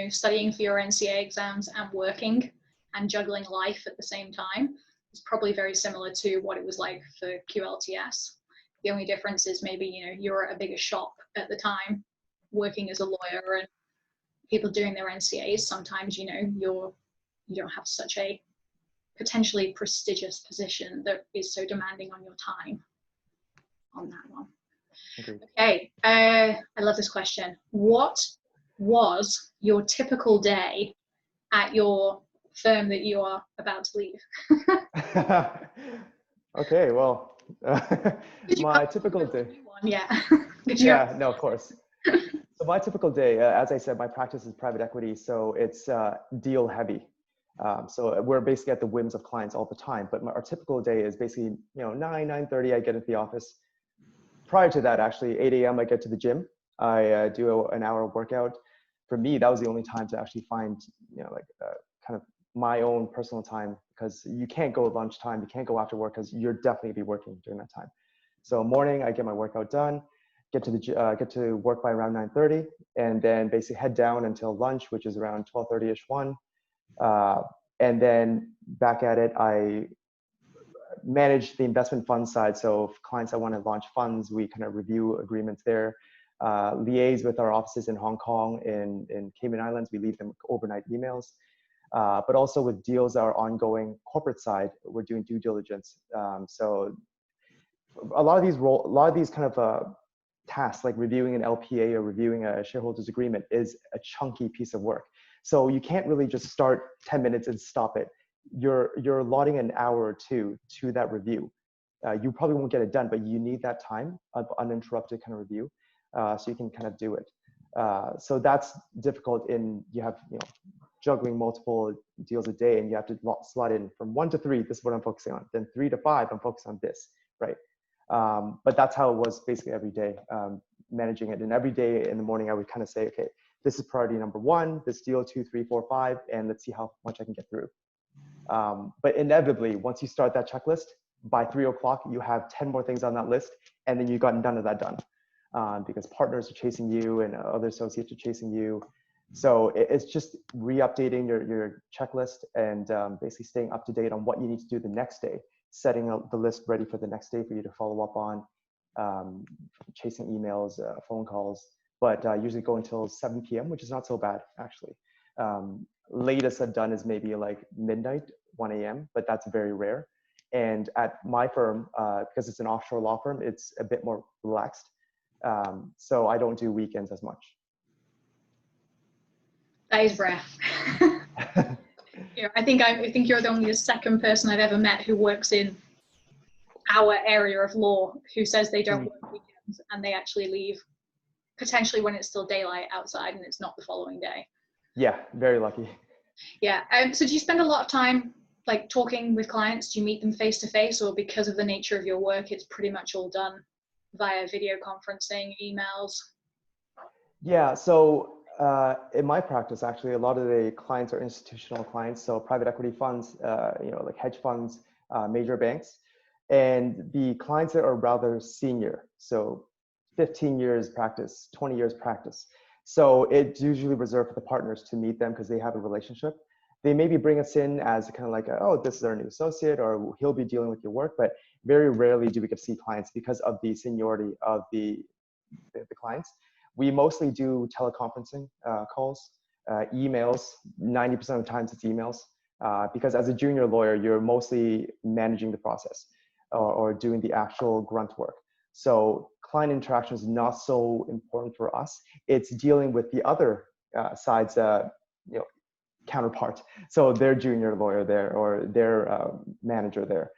studying for your NCA exams and working and juggling life at the same time. It's probably very similar to what it was like for QLTS. The only difference is maybe, you're at a bigger shop at the time working as a lawyer, and people doing their NCAs, sometimes, you don't have such a potentially prestigious position that is so demanding on your time on that one. Agreed. Okay, I love this question. What was your typical day at your firm that you are about to leave? Okay, well, my typical day. Yeah. Yeah, no, of course. So my typical day, as I said, my practice is private equity, so it's deal heavy. So we're basically at the whims of clients all the time. But our typical day is basically, 9:30, I get into the office. Prior to that, actually, 8 a.m. I get to the gym. I do an hour workout. For me, that was the only time to actually find, kind of my own personal time, because you can't go at lunchtime, you can't go after work, because you're definitely be working during that time. So morning, I get my workout done, get to work by around 9:30, and then basically head down until lunch, which is around 12:30ish, 1. And then back at it, I manage the investment fund side. So if clients that want to launch funds, we kind of review agreements there, liaise with our offices in Hong Kong, in Cayman Islands, we leave them overnight emails. But also with deals that are ongoing corporate side, we're doing due diligence. So a lot of these kind of tasks, like reviewing an LPA or reviewing a shareholders agreement, is a chunky piece of work. So you can't really just start 10 minutes and stop it. You're allotting an hour or two to that review. You probably won't get it done, but you need that time of uninterrupted kind of review, so you can kind of do it. So that's difficult you have, juggling multiple deals a day, and you have to slot in from 1 to 3, this is what I'm focusing on. Then 3 to 5, I'm focused on this, right? But that's how it was basically every day, managing it. And every day in the morning, I would kind of say, okay, this is priority number 1, this deal 2, 3, 4, 5, and let's see how much I can get through. But inevitably, once you start that checklist, by 3 o'clock, you have 10 more things on that list, and then you've gotten none of that done, because partners are chasing you and other associates are chasing you. So it's just re-updating your checklist and basically staying up to date on what you need to do the next day, setting up the list ready for the next day for you to follow up on, chasing emails, phone calls, but usually go until 7 p.m., which is not so bad, actually. Latest I've done is maybe like midnight, 1 a.m., but that's very rare. And at my firm, because it's an offshore law firm, it's a bit more relaxed. So I don't do weekends as much. That is rare. I think you're only the second person I've ever met who works in our area of law who says they don't work weekends, and they actually leave potentially when it's still daylight outside and it's not the following day. Yeah, very lucky. Yeah. So do you spend a lot of time like talking with clients? Do you meet them face to face, or because of the nature of your work, it's pretty much all done via video conferencing, emails? Yeah. So in my practice, actually, a lot of the clients are institutional clients, so private equity funds, like hedge funds, major banks, and the clients that are rather senior, so 15 years practice, 20 years practice. So it's usually reserved for the partners to meet them because they have a relationship. They maybe bring us in as kind of like, oh, this is our new associate, or he'll be dealing with your work, but very rarely do we get to see clients because of the seniority of the clients. We mostly do teleconferencing calls, emails. 90% of the times it's emails, because as a junior lawyer, you're mostly managing the process or doing the actual grunt work. So client interaction is not so important for us. It's dealing with the other side's counterpart. So their junior lawyer there or their manager there.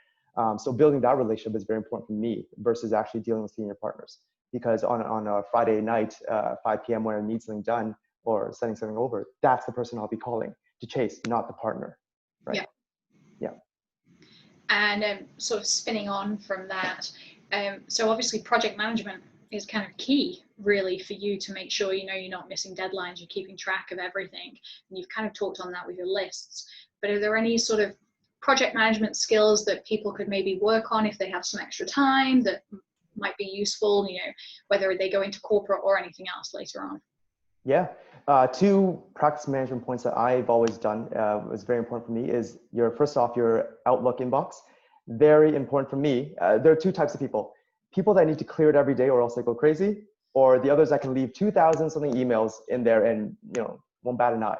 So building that relationship is very important for me versus actually dealing with senior partners. Because on a Friday night, 5 p.m. when I need something done or sending something over, that's the person I'll be calling to chase, not the partner. right? Yeah. Yeah. And sort of spinning on from that, so obviously project management is kind of key really for you to make sure, you know, you're not missing deadlines, you're keeping track of everything. And you've kind of talked on that with your lists, but are there any sort of project management skills that people could maybe work on if they have some extra time that might be useful, you know, whether they go into corporate or anything else later on? Yeah, two practice management points that I've always done was very important for me is first off, your Outlook inbox. Very important for me. There are two types of people. People that need to clear it every day or else they go crazy, or the others that can leave 2,000 something emails in there and, you know, won't bat an eye.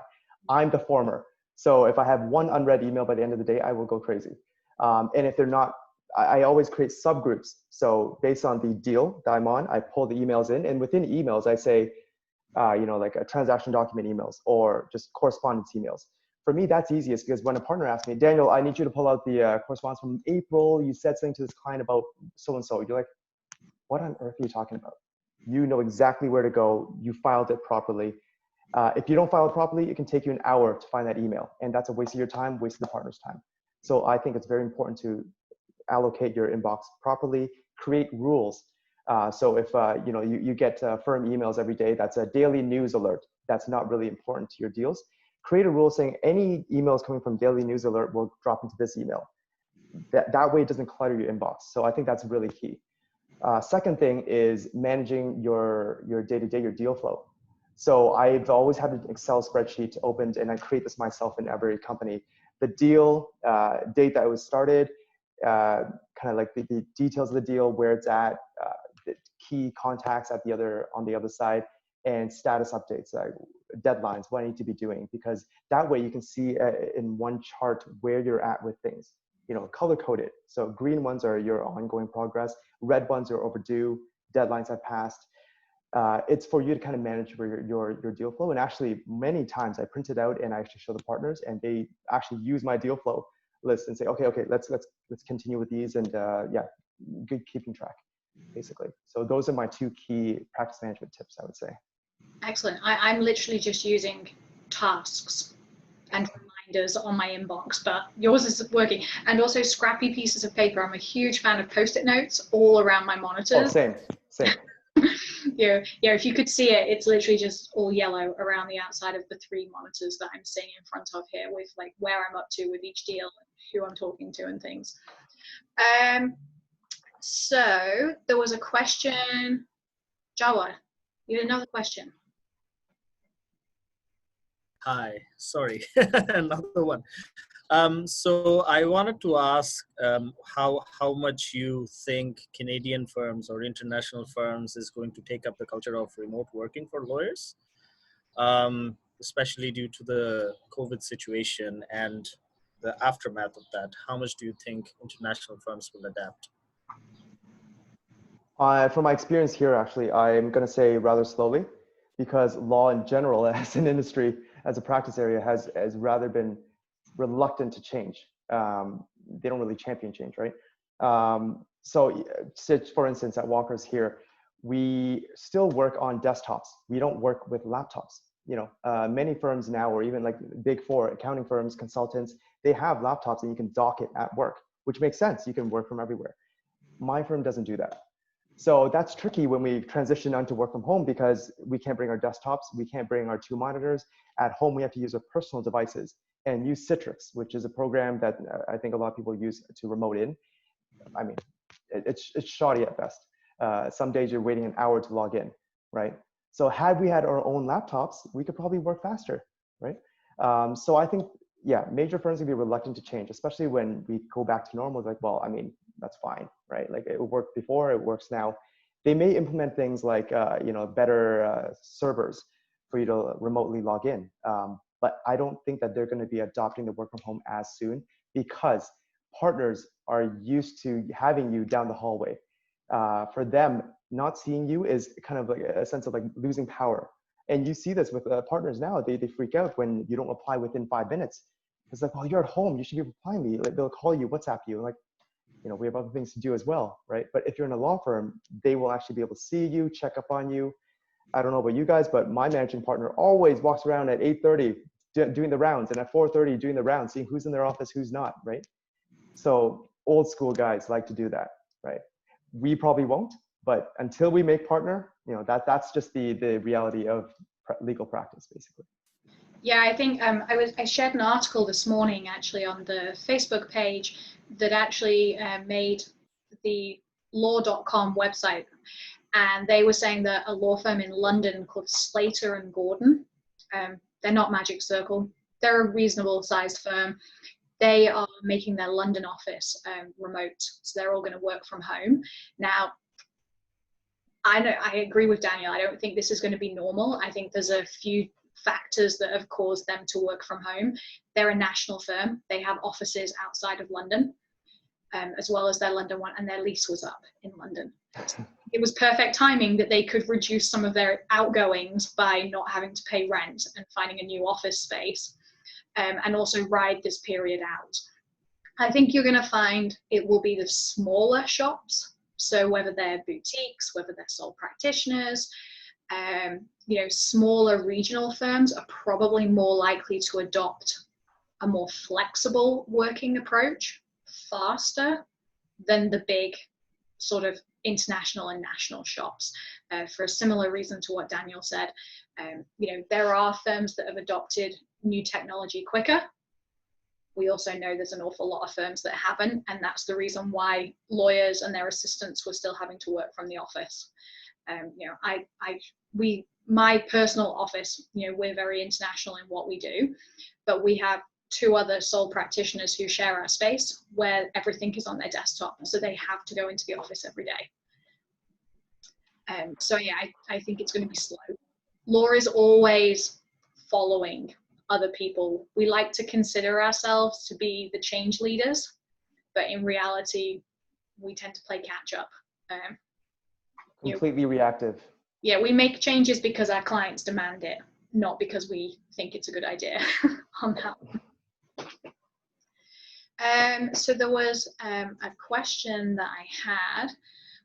I'm the former. So if I have one unread email by the end of the day, I will go crazy. And if they're not, I always create subgroups. So based on the deal that I'm on, I pull the emails in, and within emails, I say, you know, like a transaction document emails or just correspondence emails. For me, that's easiest because when a partner asks me, Daniel, I need you to pull out the correspondence from April. You said something to this client about so-and-so. You're like, what on earth are you talking about? You know exactly where to go. You filed it properly. If you don't file it properly, it can take you an hour to find that email. And that's a waste of your time, waste of the partner's time. So I think it's very important to allocate your inbox properly, create rules. So if you know, you get firm emails every day, that's a daily news alert. That's not really important to your deals. Create a rule saying any emails coming from daily news alert will drop into this email. That way it doesn't clutter your inbox. So I think that's really key. Second thing is managing your day-to-day, your deal flow. So I've always had an Excel spreadsheet opened, and I create this myself in every company. The deal, date that it was started, kind of like the details of the deal, where it's at, the key contacts at on the other side, and status updates, deadlines, what I need to be doing, because that way you can see in one chart where you're at with things. You know, color coded. So green ones are your ongoing progress, red ones are overdue, deadlines have passed. It's for you to kind of manage your deal flow. And actually, many times I print it out and I actually show the partners, and they actually use my deal flow list and say, okay, let's continue with these, and yeah, good keeping track, basically. So those are my two key practice management tips, I would say. Excellent. I'm literally just using tasks and reminders on my inbox, but yours is working. And also scrappy pieces of paper. I'm a huge fan of Post-it notes all around my monitors. Oh, same. Yeah, if you could see it, it's literally just all yellow around the outside of the 3 monitors that I'm seeing in front of here, with like where I'm up to with each deal, who I'm talking to and things. So there was a question. Jawa, you had another question. Hi, sorry, another one. So I wanted to ask how much you think Canadian firms or international firms is going to take up the culture of remote working for lawyers, especially due to the COVID situation and the aftermath of that. How much do you think international firms will adapt? From my experience here, actually, I'm going to say rather slowly, because law in general, as an industry, as a practice area, has rather been reluctant to change. They don't really champion change, right? So for instance, at Walker's here, we still work on desktops. We don't work with laptops. You know, many firms now, or even like big 4 accounting firms, consultants, they have laptops and you can dock it at work, which makes sense. You can work from everywhere. My firm doesn't do that. So that's tricky when we transition onto work from home, because we can't bring our desktops, we can't bring our 2 monitors. At home, we have to use our personal devices and use Citrix, which is a program that I think a lot of people use to remote in. I mean, it's shoddy at best. Some days you're waiting an hour to log in, right? So had we had our own laptops, we could probably work faster, right? So I think, yeah, major firms will be reluctant to change, especially when we go back to normal. It's like, well, I mean, that's fine, right? Like it worked before, it works now. They may implement things like, you know, better servers for you to remotely log in. But I don't think that they're going to be adopting the work from home as soon, because partners are used to having you down the hallway. For them, not seeing you is kind of like a sense of like losing power. And you see this with partners now. They freak out when you don't reply within 5 minutes. It's like, well, you're at home, you should be replying me. Like, they'll call you, WhatsApp you, like, you know, we have other things to do as well, right? But if you're in a law firm, they will actually be able to see you, check up on you. I don't know about you guys, but my managing partner always walks around at 8:30 doing the rounds, and at 4:30 doing the rounds, seeing who's in their office, who's not, right? So old school guys like to do that, right? We probably won't, but until we make partner, that's just the reality of legal practice, basically. Yeah, I think I shared an article this morning actually on the Facebook page that actually made the law.com website, and they were saying that a law firm in London called Slater and Gordon, they're not Magic Circle, they're a reasonable sized firm. They are making their London office remote, so they're all going to work from home. Now, I agree with Daniel. I don't think this is going to be normal. I think there's a few factors that have caused them to work from home. They're a national firm. They have offices outside of London, as well as their London one, and their lease was up in London. It was perfect timing that they could reduce some of their outgoings by not having to pay rent and finding a new office space, and also ride this period out. I think you're going to find it will be the smaller shops. So whether they're boutiques, whether they're sole practitioners, smaller regional firms are probably more likely to adopt a more flexible working approach faster than the big sort of international and national shops, for a similar reason to what Daniel said. There are firms that have adopted new technology quicker. We also know there's an awful lot of firms that haven't, and that's the reason why lawyers and their assistants were still having to work from the office. My personal office, we're very international in what we do, but we have 2 other sole practitioners who share our space where everything is on their desktop, so they have to go into the office every day. I think it's going to be slow. Law is always following other people. We like to consider ourselves to be the change leaders, but in reality, we tend to play catch up. Completely reactive. Yeah, we make changes because our clients demand it, not because we think it's a good idea on that one. So there was a question that I had,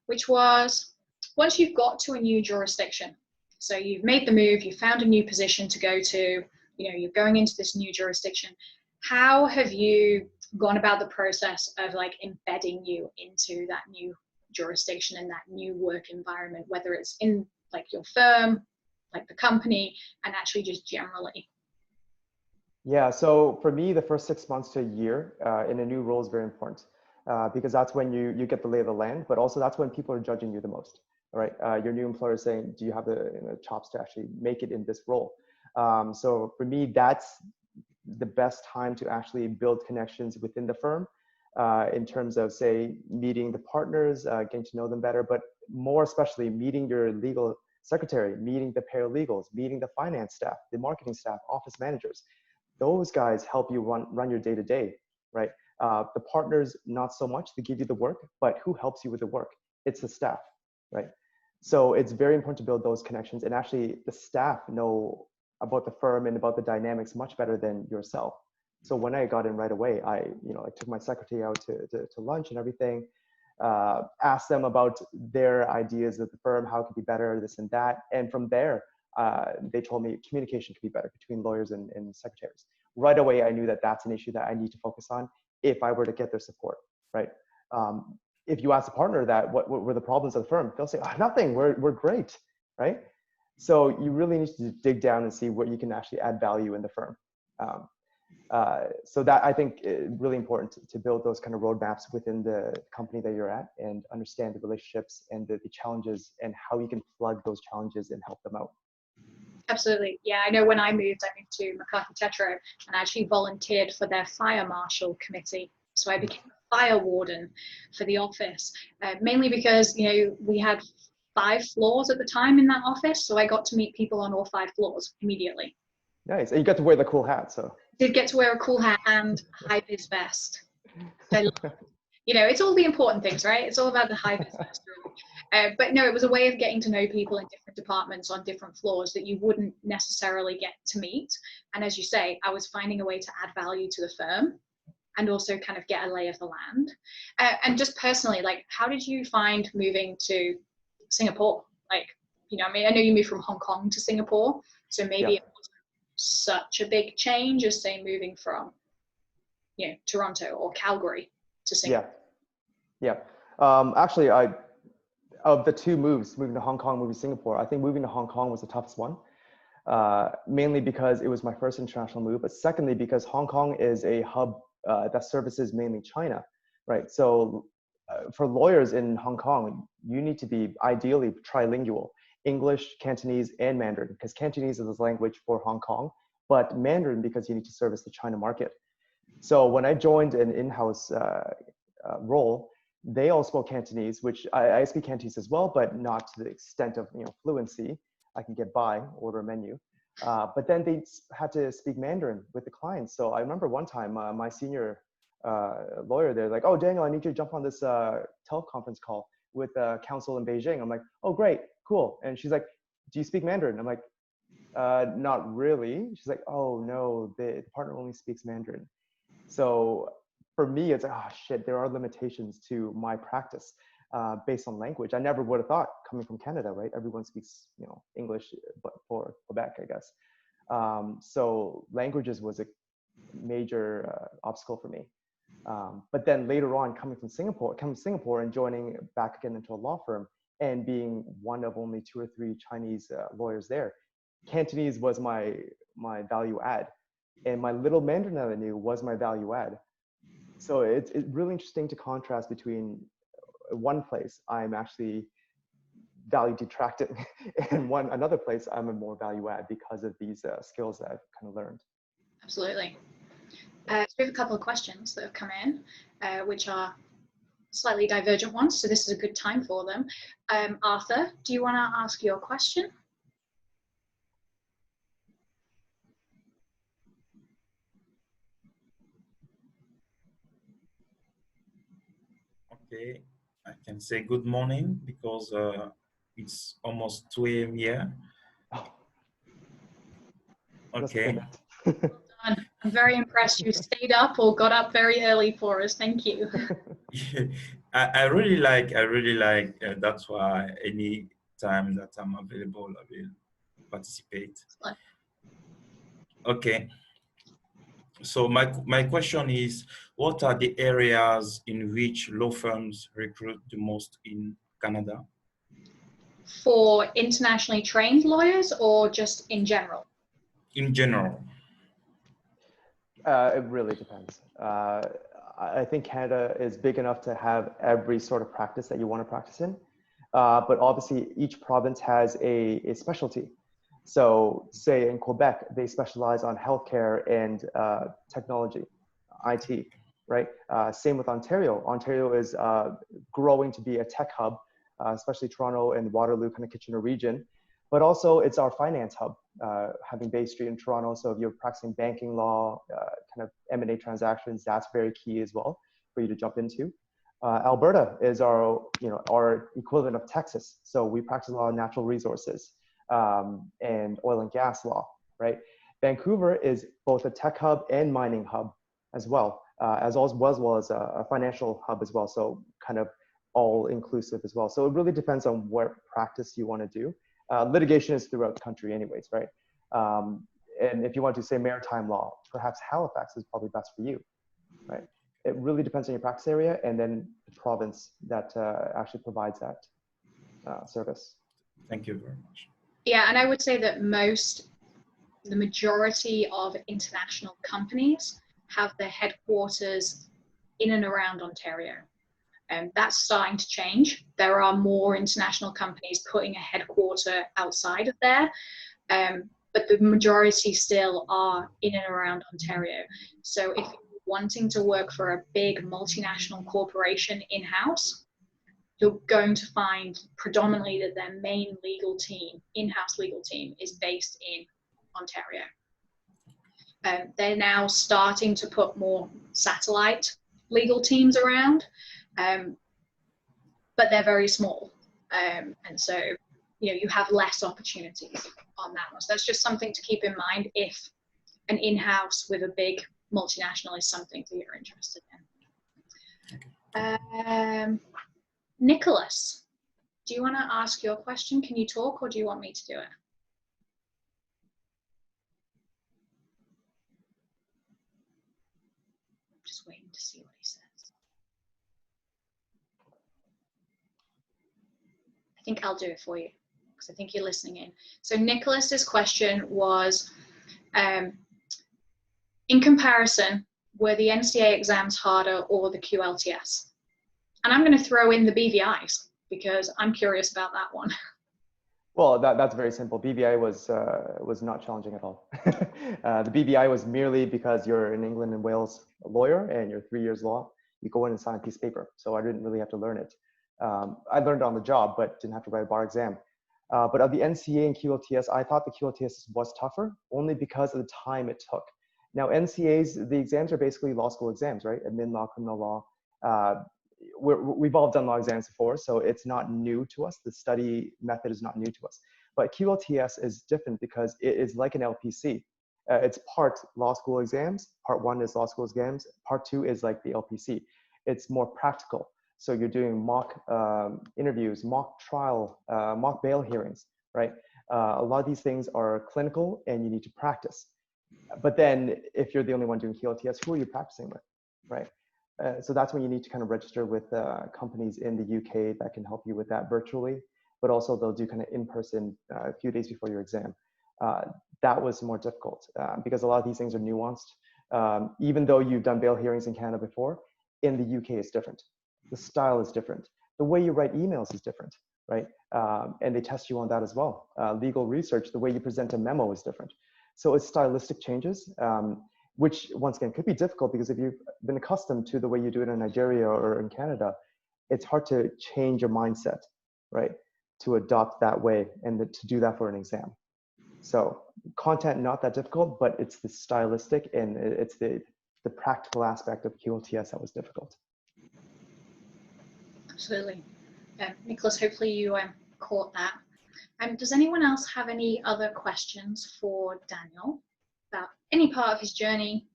which was, once you've got to a new jurisdiction, so you've made the move, you found a new position to go to, you're going into this new jurisdiction, how have you gone about the process of like embedding you into that new jurisdiction and that new work environment, whether it's in like your firm, like the company, and actually just generally? Yeah, so for me, the first 6 months to a year in a new role is very important, because that's when you get the lay of the land, but also that's when people are judging you the most, right? Your new employer is saying, do you have the chops to actually make it in this role? So for me, that's the best time to actually build connections within the firm, in terms of, say, meeting the partners, getting to know them better, but more especially meeting your legal secretary, meeting the paralegals, meeting the finance staff, the marketing staff, office managers. Those guys help you run your day-to-day, right? The partners, not so much. They give you the work, but who helps you with the work? It's the staff, right? So it's very important to build those connections, and actually the staff know about the firm and about the dynamics much better than yourself. So when I got in right away, I took my secretary out to lunch and everything, asked them about their ideas of the firm, how it could be better, this and that. And from there, they told me communication could be better between lawyers and secretaries. Right away, I knew that that's an issue that I need to focus on if I were to get their support, right? If you ask a partner that, what were the problems of the firm? They'll say, oh, nothing, we're great, right? So you really need to dig down and see what you can actually add value in the firm. So that, I think, is really important to build those kind of roadmaps within the company that you're at and understand the relationships and the challenges and how you can plug those challenges and help them out. Absolutely. Yeah, I know when I moved to McCarthy Tetro, and I actually volunteered for their fire marshal committee. So I became a fire warden for the office, mainly because, we had 5 floors at the time in that office. So I got to meet people on all 5 floors immediately. Nice. And you got to wear the cool hat, so. Did get to wear a cool hat and high-vis vest. It's all the important things, right? It's all about the high-vis vest, really. But no, it was a way of getting to know people in different departments on different floors that you wouldn't necessarily get to meet. And as you say, I was finding a way to add value to the firm and also kind of get a lay of the land. And just personally, like, how did you find moving to Singapore? Like, I know you moved from Hong Kong to Singapore, so maybe Yeah. it wasn't such a big change as, say, moving from, you know, Toronto or Calgary to Singapore? Yeah. Actually, of the two moves, moving to Hong Kong, moving to Singapore, I think moving to Hong Kong was the toughest one. Mainly because it was my first international move, but secondly because Hong Kong is a hub that services mainly China, right? So for lawyers in Hong Kong, you need to be ideally trilingual, English, Cantonese, and Mandarin, because Cantonese is the language for Hong Kong, but Mandarin because you need to service the China market. So when I joined an in-house role, they all spoke Cantonese, which I speak Cantonese as well, but not to the extent of, you know, fluency. I can get by, order a menu. But then they had to speak Mandarin with the clients. So I remember one time my senior lawyer there, like, oh, Daniel, I need you to jump on this teleconference call with counsel in Beijing. I'm like, oh, great, cool. And she's like, do you speak Mandarin? I'm like, not really. She's like, oh, no, the partner only speaks Mandarin. So for me, it's like, oh, shit, there are limitations to my practice. Based on language. I never would have thought, coming from Canada, right? Everyone speaks, you know, English, but for Quebec, I guess. So languages was a major obstacle for me. But then later on, coming from Singapore and joining back again into a law firm and being one of only 2 or 3 Chinese lawyers there, Cantonese was my value add, and my little Mandarin that I knew was my value add. So it's really interesting to contrast between one place I'm actually value detracting and another place I'm a more value add because of these skills that I've kind of learned. Absolutely. So we have a couple of questions that have come in, which are slightly divergent ones, so this is a good time for them. Arthur, do you want to ask your question? Okay, I can say good morning because it's almost 2 a.m. here. Okay. Well done. I'm very impressed. You stayed up or got up very early for us. Thank you. I really like, that's why any time that I'm available, I will participate. Okay. So my question is, what are the areas in which law firms recruit the most in Canada? For internationally trained lawyers or just in general? In general. It really depends. I think Canada is big enough to have every sort of practice that you want to practice in. But obviously each province has a specialty. So say in Quebec, they specialize on healthcare and technology, IT, right? Same with Ontario. Ontario is growing to be a tech hub, especially Toronto and Waterloo, kind of Kitchener region. But also it's our finance hub, having Bay Street in Toronto. So if you're practicing banking law, kind of M&A transactions, that's very key as well for you to jump into. Alberta is our equivalent of Texas. So we practice a lot of natural resources and oil and gas law, right? Vancouver is both a tech hub and mining hub as well, as well as a financial hub as well. So kind of all inclusive as well. So it really depends on what practice you want to do. Litigation is throughout the country anyways, right? And if you want to say maritime law, perhaps Halifax is probably best for you, right? It really depends on your practice area and then the province that actually provides that service. Thank you very much. Yeah, and I would say that the majority of international companies have their headquarters in and around Ontario. And that's starting to change. There are more international companies putting a headquarter outside of there, but the majority still are in and around Ontario. So if you're wanting to work for a big multinational corporation in-house, you're going to find predominantly that their main legal team, in-house legal team, is based in Ontario. They're now starting to put more satellite legal teams around, but they're very small. And so, you have less opportunities on that one. So that's just something to keep in mind if an in-house with a big multinational is something that you're interested in. Nicholas, do you want to ask your question? Can you talk or do you want me to do it? just waiting to see what he says. I think I'll do it for you because I think you're listening in. So Nicholas's question was, in comparison, were the NCA exams harder or the QLTS? And I'm going to throw in the BVIs because I'm curious about that one. Well, that's very simple. BVI was not challenging at all. The BVI was merely because you're an England and Wales lawyer and you're 3 years law. You go in and sign a piece of paper. So I didn't really have to learn it. I learned on the job, but didn't have to write a bar exam. But of the NCA and QLTS, I thought the QLTS was tougher only because of the time it took. Now, NCAs, the exams are basically law school exams, right? Admin law, criminal law. We've all done law exams before, so it's not new to us. The study method is not new to us. But QLTS is different because it is like an LPC. It's part law school exams. Part 1 is law school exams. Part 2 is like the LPC. It's more practical. So you're doing mock interviews, mock trial, mock bail hearings, right? A lot of these things are clinical and you need to practice. But then if you're the only one doing QLTS, who are you practicing with, right? So that's when you need to kind of register with companies in the UK that can help you with that virtually, but also they'll do kind of in-person a few days before your exam. That was more difficult because a lot of these things are nuanced. Even though you've done bail hearings in Canada before, in the UK it's different. The style is different. The way you write emails is different, right? And they test you on that as well. Legal research, the way you present a memo is different. So it's stylistic changes, which once again could be difficult because if you've been accustomed to the way you do it in Nigeria or in Canada, it's hard to change your mindset, right? To adopt that way and to do that for an exam. So content, not that difficult, but it's the stylistic and it's the practical aspect of QLTS that was difficult. Absolutely. Nicholas, hopefully you caught that. Does anyone else have any other questions for Daniel about any part of his journey,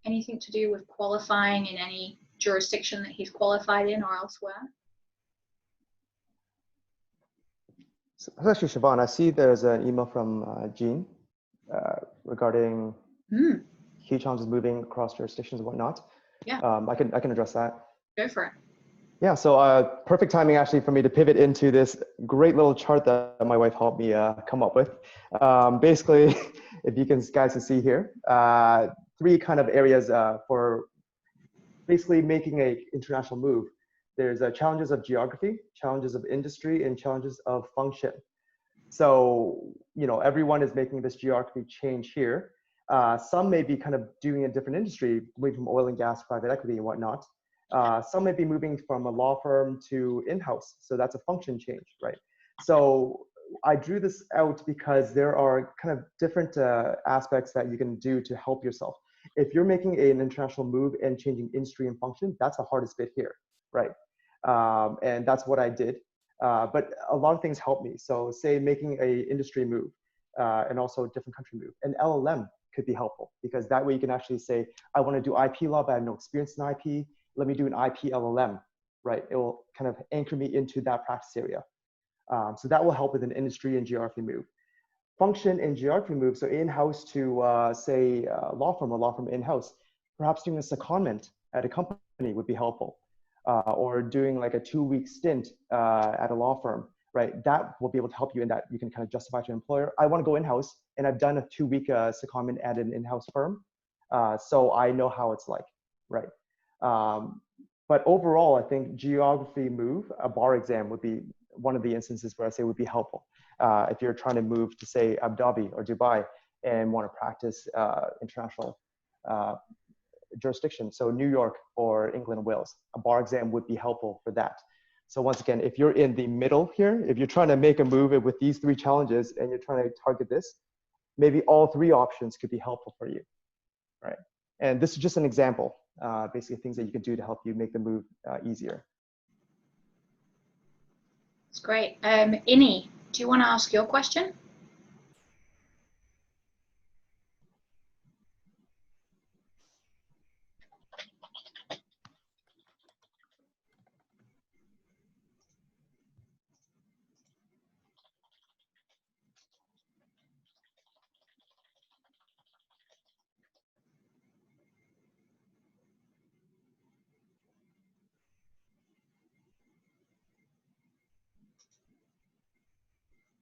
anything to do with qualifying in any jurisdiction that he's qualified in or elsewhere? So actually, Siobhan, I see there's an email from Jean regarding key challenges moving across jurisdictions and whatnot. Yeah. I can address that. Go for it. Yeah, so perfect timing actually for me to pivot into this great little chart that my wife helped me come up with. Basically, if you guys can see here, 3 kind of areas for basically making an international move. There's challenges of geography, challenges of industry, and challenges of function. So, you know, everyone is making this geography change here. Some may be kind of doing a different industry, moving from oil and gas, private equity and whatnot. Some may be moving from a law firm to in-house. So that's a function change, right? So I drew this out because there are kind of different aspects that you can do to help yourself. If you're making an international move and changing industry and function, that's the hardest bit here, right? And that's what I did. But a lot of things help me. So say making a industry move and also a different country move. An LLM could be helpful because that way you can actually say, I want to do IP law, but I have no experience in IP. Let me do an IP LLM, right? It will kind of anchor me into that practice area. So that will help with an industry and geography move. Function and geography move, so in-house to say law firm or law firm in-house, perhaps doing a secondment at a company would be helpful. Or doing like a 2-week stint at a law firm, right? That will be able to help you in that you can kind of justify to your employer, I want to go in-house and I've done a 2-week secondment at an in-house firm. So I know how it's like, right? But overall, I think geography move, a bar exam would be one of the instances where I say would be helpful. If you're trying to move to say Abu Dhabi or Dubai and want to practice international jurisdiction, so New York or England and Wales, a bar exam would be helpful for that. So once again, if you're in the middle here, if you're trying to make a move with these 3 challenges and you're trying to target this, maybe all 3 options could be helpful for you, right? And this is just an example, basically things that you can do to help you make the move easier. That's great. Inni, do you want to ask your question?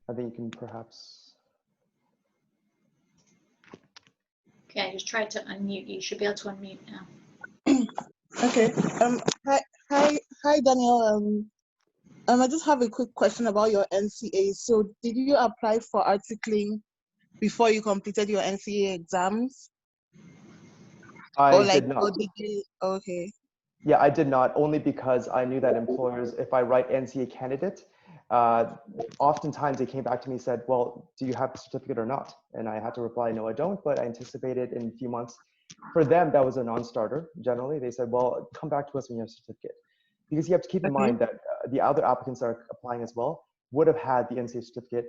I think you can perhaps. Okay, just try to unmute. You should be able to unmute now. Okay. Hi, Daniel. I just have a quick question about your NCAs. So, did you apply for articling before you completed your NCA exams? I did not. Or did you? Okay. Yeah, I did not, only because I knew that employers, if I write NCA candidate, oftentimes they came back to me and said, well, do you have a certificate or not? And I had to reply, no, I don't, but I anticipated in a few months. For them, that was a non-starter. Generally, they said, well, come back to us when you have a certificate. Because you have to keep in mind that the other applicants that are applying as well would have had the NCA certificate,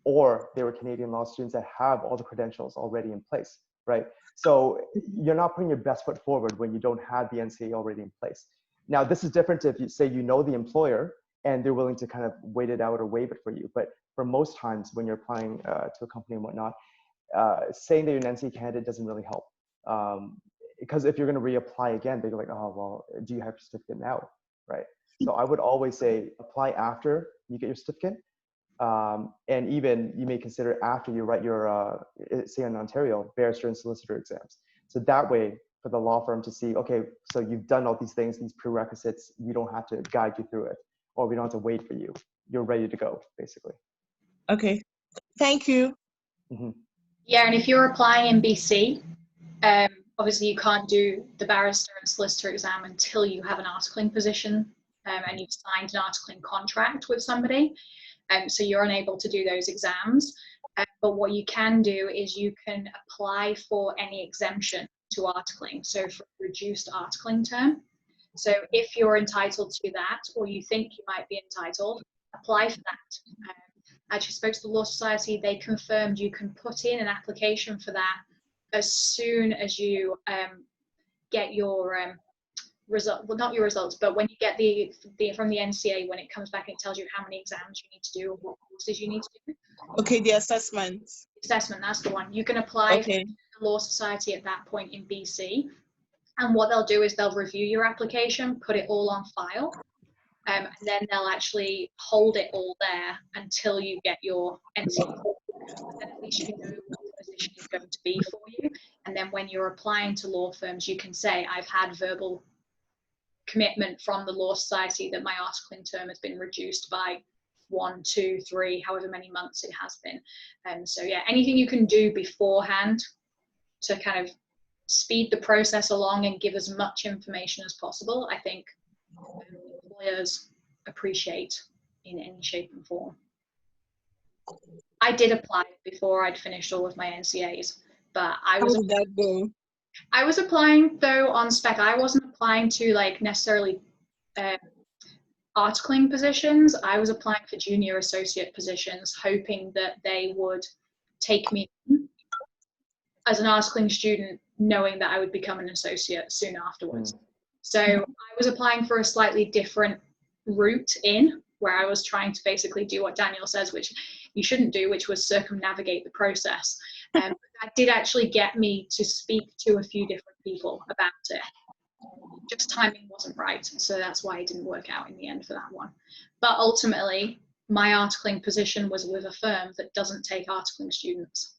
or they were Canadian law students that have all the credentials already in place, right? So you're not putting your best foot forward when you don't have the NCA already in place. Now, this is different if you say you know the employer and they're willing to kind of wait it out or waive it for you. But for most times when you're applying to a company and whatnot, saying that you're an NCA candidate doesn't really help. Because if you're going to reapply again, they're like, oh, well, do you have your certificate now, right? So I would always say apply after you get your certificate. And even you may consider after you write your, say in Ontario, barrister and solicitor exams. So that way, for the law firm to see, okay, so you've done all these things, these prerequisites, we don't have to guide you through it, or we don't have to wait for you. You're ready to go, basically. Okay, thank you. Mm-hmm. Yeah, and if you're applying in BC, obviously you can't do the barrister and solicitor exam until you have an articling position and you've signed an articling contract with somebody. So you're unable to do those exams. But what you can do is you can apply for any exemption to articling. So for a reduced articling term. So if you're entitled to that, or you think you might be entitled, apply for that. Actually spoke to the Law Society, they confirmed you can put in an application for that as soon as you get your result, well, not your results, but when you get the from the NCA, when it comes back and it tells you how many exams you need to do or what courses you need to do. Okay, the assessment. Assessment, that's the one. You can apply for the Law Society at that point in BC. And what they'll do is they'll review your application, put it all on file, and then they'll actually hold it all there until you get your NCA. Then at least you know what the position is going to be for you. And then when you're applying to law firms, you can say, I've had verbal commitment from the Law Society that my articling term has been reduced by 1, 2, 3, however many months it has been. So yeah, anything you can do beforehand to kind of speed the process along and give as much information as possible, I think employers appreciate in any shape and form. I did apply before I'd finished all of my NCAs, but I was. How did that go? I was applying though on spec. I wasn't applying to like necessarily articling positions. I was applying for junior associate positions, hoping that they would take me as an articling student, knowing that I would become an associate soon afterwards. So I was applying for a slightly different route in, where I was trying to basically do what Daniel says, which you shouldn't do, which was circumnavigate the process. That did actually get me to speak to a few different people about it. Just timing wasn't right, so that's why it didn't work out in the end for that one. But ultimately, my articling position was with a firm that doesn't take articling students.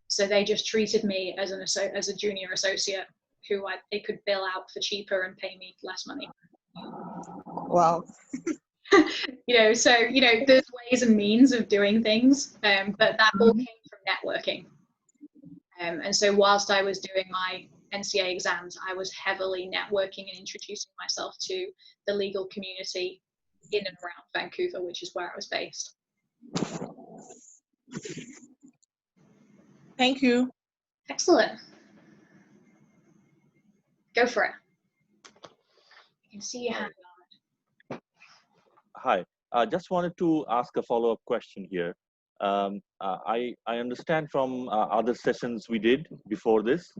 So they just treated me as a junior associate who they could bill out for cheaper and pay me less money. Wow. So there's ways and means of doing things, but that all came from networking. And so whilst I was doing my NCA exams, I was heavily networking and introducing myself to the legal community in and around Vancouver, which is where I was based. Thank you. Excellent. Go for it. You can see your hand on. Hi, I just wanted to ask a follow-up question here. I understand from other sessions we did before this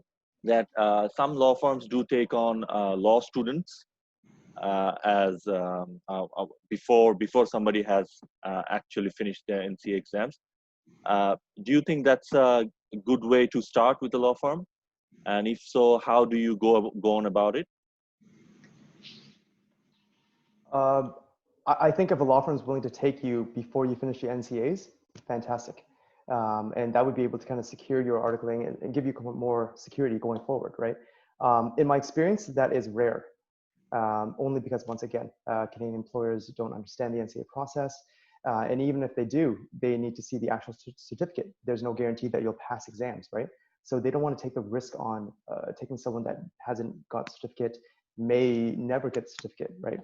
that some law firms do take on law students as before somebody has actually finished their NCA exams. Do you think that's a good way to start with a law firm? And if so, how do you go on about it? I think if a law firm is willing to take you before you finish the NCAs, fantastic. And that would be able to kind of secure your articling and give you more security going forward, right? In my experience, that is rare. Only because, once again, Canadian employers don't understand the NCA process. And even if they do, they need to see the actual certificate. There's no guarantee that you'll pass exams, right? So they don't want to take the risk on taking someone that hasn't got the certificate, may never get the certificate, right?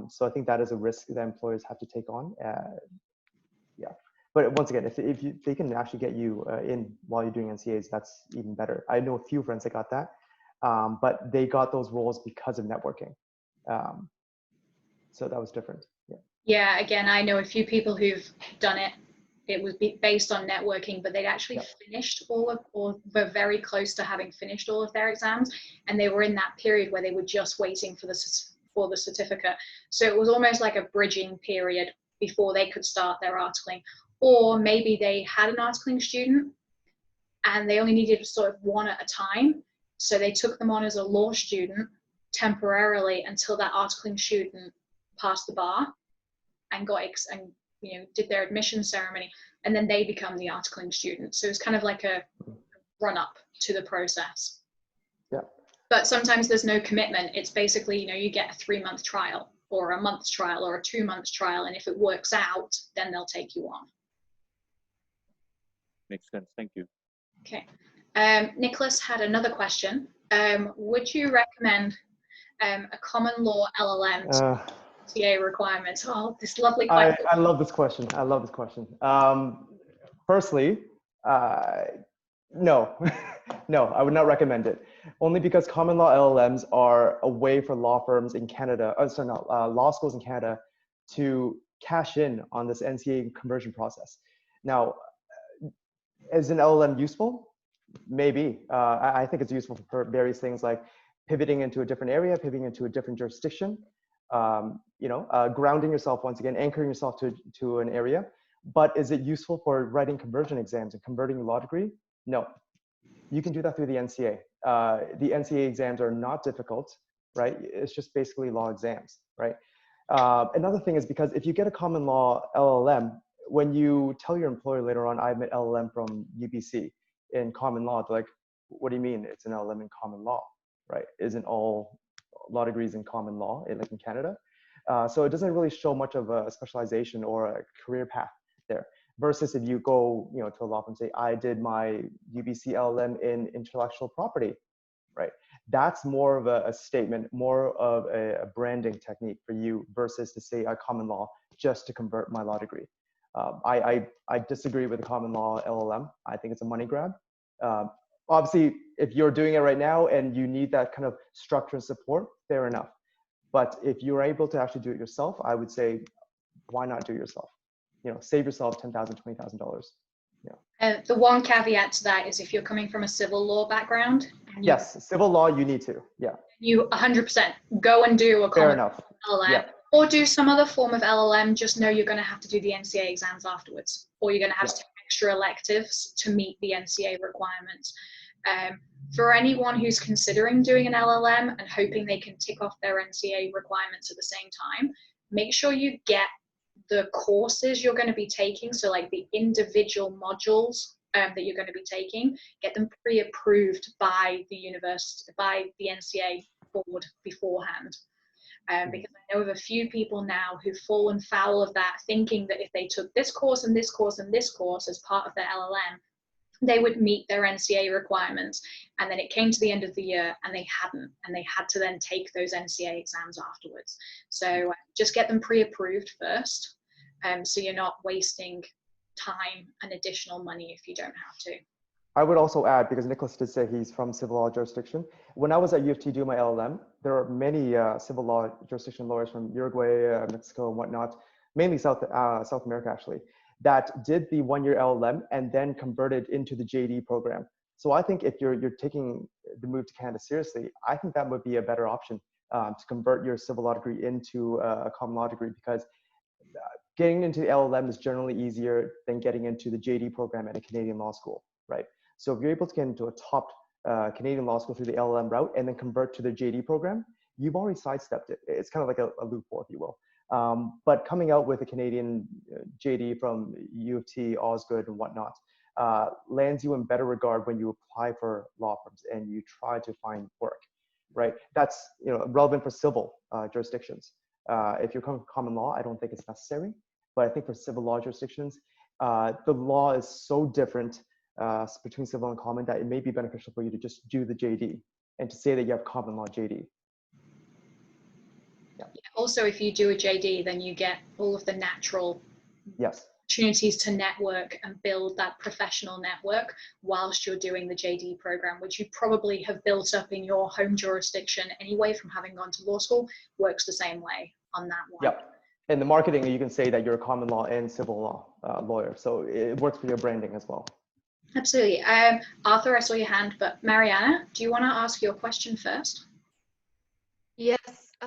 So I think that is a risk that employers have to take on. Yeah. But once again, if they can actually get you in while you're doing NCAs, that's even better. I know a few friends that got that. But they got those roles because of networking. So that was different. Yeah. Yeah, again, I know a few people who've done it. It was based on networking, but they'd actually finished or were very close to having finished all of their exams. And they were in that period where they were just waiting for the certificate. So it was almost like a bridging period before they could start their articling. Or maybe they had an articling student and they only needed sort of one at a time. So they took them on as a law student temporarily until that articling student passed the bar and did their admission ceremony, and then they become the articling student. So it's kind of like a run up to the process. Yeah. But sometimes there's no commitment. It's basically, you get a 3-month trial or a month's trial or a 2-month trial, and if it works out, then they'll take you on. Makes sense. Thank you. Okay. Nicholas had another question. Would you recommend a common law LLM NCA requirements? Oh, this lovely question. I love this question. I love this question. Firstly, no, no, I would not recommend it. Only because common law LLMs are a way for law firms in Canada, law schools in Canada to cash in on this NCA conversion process. Now, is an LLM useful? Maybe. I think it's useful for various things like pivoting into a different area, pivoting into a different jurisdiction, grounding yourself once again, anchoring yourself to an area. But is it useful for writing conversion exams and converting a law degree? No. You can do that through the NCA. The NCA exams are not difficult, right? It's just basically law exams, right? Another thing is because if you get a common law LLM, when you tell your employer later on, I'm an LLM from UBC in common law, they're like, what do you mean it's an LLM in common law, right? Isn't all law degrees in common law, like in Canada? So it doesn't really show much of a specialization or a career path there. Versus if you go, to a law firm and say, I did my UBC LLM in intellectual property, right? That's more of a statement, more of a branding technique for you versus to say a common law just to convert my law degree. I disagree with the common law LLM. I think it's a money grab. Obviously, if you're doing it right now and you need that kind of structure and support, fair enough. But if you're able to actually do it yourself, I would say, why not do it yourself? Save yourself $10,000, $20,000. Yeah. The one caveat to that is if you're coming from a civil law background. Yes, civil law, you need to. Yeah. You 100% go and do a common LLM. Yeah. Or do some other form of LLM, just know you're going to have to do the NCA exams afterwards, or you're going to have to take extra electives to meet the NCA requirements. For anyone who's considering doing an LLM and hoping they can tick off their NCA requirements at the same time, make sure you get the courses you're going to be taking, so like the individual modules that you're going to be taking, get them pre-approved by the university, by the NCA board beforehand. Because I know of a few people now who've fallen foul of that, thinking that if they took this course and this course and this course as part of their LLM, they would meet their NCA requirements. And then it came to the end of the year and they hadn't, and they had to then take those NCA exams afterwards. So just get them pre-approved first, so you're not wasting time and additional money if you don't have to. I would also add, because Nicholas did say he's from civil law jurisdiction. When I was at U of T doing my LLM, there are many civil law jurisdiction lawyers from Uruguay, Mexico, and whatnot, mainly South America actually, that did the 1-year LLM and then converted into the JD program. So I think if you're taking the move to Canada seriously, I think that would be a better option to convert your civil law degree into a common law degree, because getting into the LLM is generally easier than getting into the JD program at a Canadian law school, right? So if you're able to get into a top Canadian law school through the LLM route and then convert to the JD program, you've already sidestepped it. It's kind of like a loophole, if you will. But coming out with a Canadian JD from U of T, Osgood, and whatnot lands you in better regard when you apply for law firms and you try to find work, right? That's relevant for civil jurisdictions. If you're coming from common law, I don't think it's necessary. But I think for civil law jurisdictions, the law is so different between civil and common that it may be beneficial for you to just do the JD and to say that you have common law JD. Yeah. Also, if you do a JD, then you get all of the natural opportunities to network and build that professional network whilst you're doing the JD program, which you probably have built up in your home jurisdiction anyway from having gone to law school. Works the same way on that one. Yep. In the marketing, you can say that you're a common law and civil law lawyer. So it works for your branding as well. Absolutely. Arthur, I saw your hand, but Mariana, do you want to ask your question first? Yes,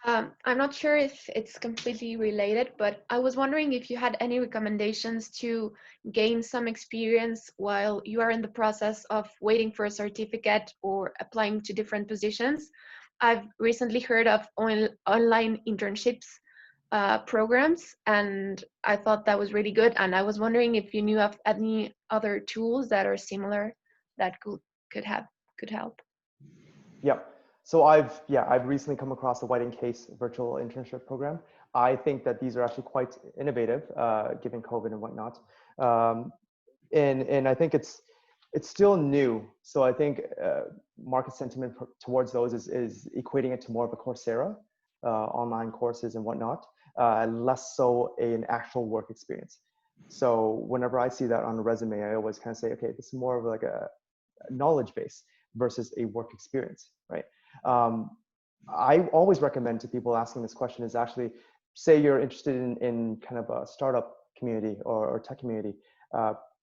I'm not sure if it's completely related, but I was wondering if you had any recommendations to gain some experience while you are in the process of waiting for a certificate or applying to different positions. I've recently heard of online internships programs, and I thought that was really good. And I was wondering if you knew of any other tools that are similar that could help. Yep. So I've recently come across the White & Case virtual internship program. I think that these are actually quite innovative, given COVID and whatnot. And I think it's still new. So I think market sentiment towards those is equating it to more of a Coursera, online courses and whatnot, less so an actual work experience. So whenever I see that on a resume, I always kind of say, okay, this is more of like a knowledge base versus a work experience, right? I always recommend to people asking this question is actually, say you're interested in kind of a startup community or tech community,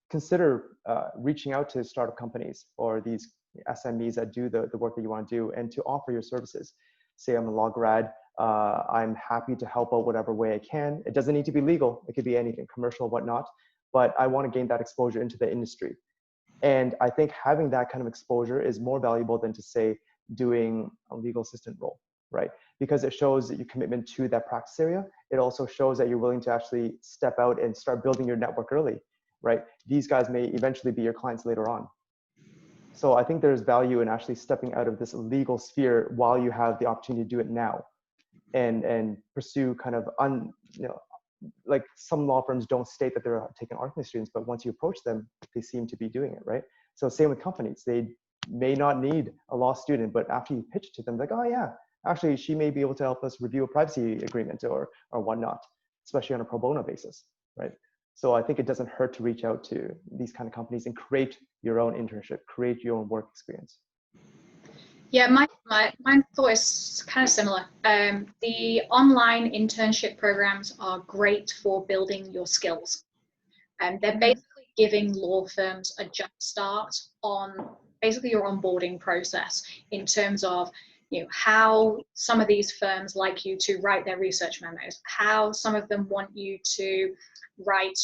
consider reaching out to startup companies or these SMEs that do the work that you want to do and to offer your services. Say I'm a law grad, I'm happy to help out whatever way I can. It doesn't need to be legal. It could be anything, commercial, whatnot, but I want to gain that exposure into the industry. And I think having that kind of exposure is more valuable than to say doing a legal assistant role, right? Because it shows that your commitment to that practice area. It also shows that you're willing to actually step out and start building your network early, right? These guys may eventually be your clients later on. So I think there's value in actually stepping out of this legal sphere while you have the opportunity to do it now and pursue kind of, like some law firms don't state that they're taking art history students, but once you approach them, they seem to be doing it, right? So same with companies. They may not need a law student, but after you pitch to them, like, oh yeah, actually she may be able to help us review a privacy agreement or whatnot, especially on a pro bono basis, right? So I think it doesn't hurt to reach out to these kind of companies and create your own internship, create your own work experience. Yeah, my thought is kind of similar. The online internship programs are great for building your skills. They're basically giving law firms a jump start on basically your onboarding process in terms of how some of these firms like you to write their research memos, how some of them want you to write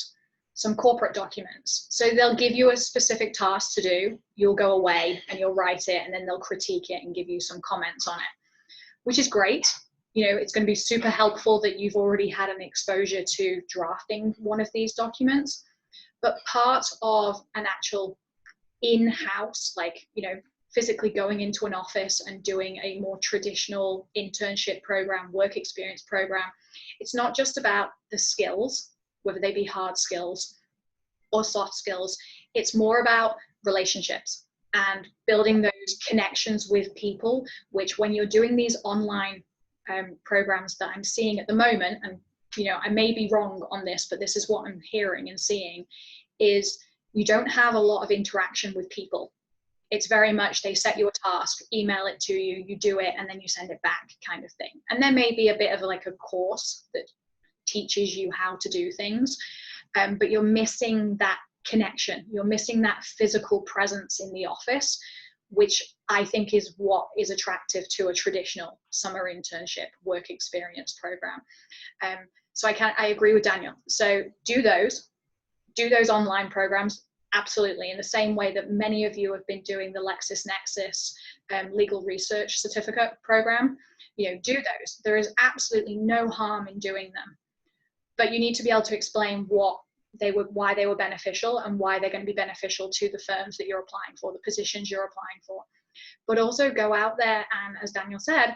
some corporate documents. So they'll give you a specific task to do, you'll go away and you'll write it, and then they'll critique it and give you some comments on it, which is great. It's going to be super helpful that you've already had an exposure to drafting one of these documents. But part of an actual in-house, physically going into an office and doing a more traditional internship program, work experience program, it's not just about the skills, whether they be hard skills or soft skills. It's more about relationships and building those connections with people, which when you're doing these online programs that I'm seeing at the moment, and I may be wrong on this, but this is what I'm hearing and seeing, is you don't have a lot of interaction with people. It's very much they set you a task, email it to you, you do it, and then you send it back kind of thing. And there may be a bit of a course that teaches you how to do things, but you're missing that connection. You're missing that physical presence in the office, which I think is what is attractive to a traditional summer internship work experience program. So I agree with Daniel. So do those online programs, absolutely, in the same way that many of you have been doing the LexisNexis legal research certificate program. Do those. There is absolutely no harm in doing them. but you need to be able to explain why they were beneficial and why they're going to be beneficial to the firms that you're applying for, the positions you're applying for. But also go out there and, as Daniel said,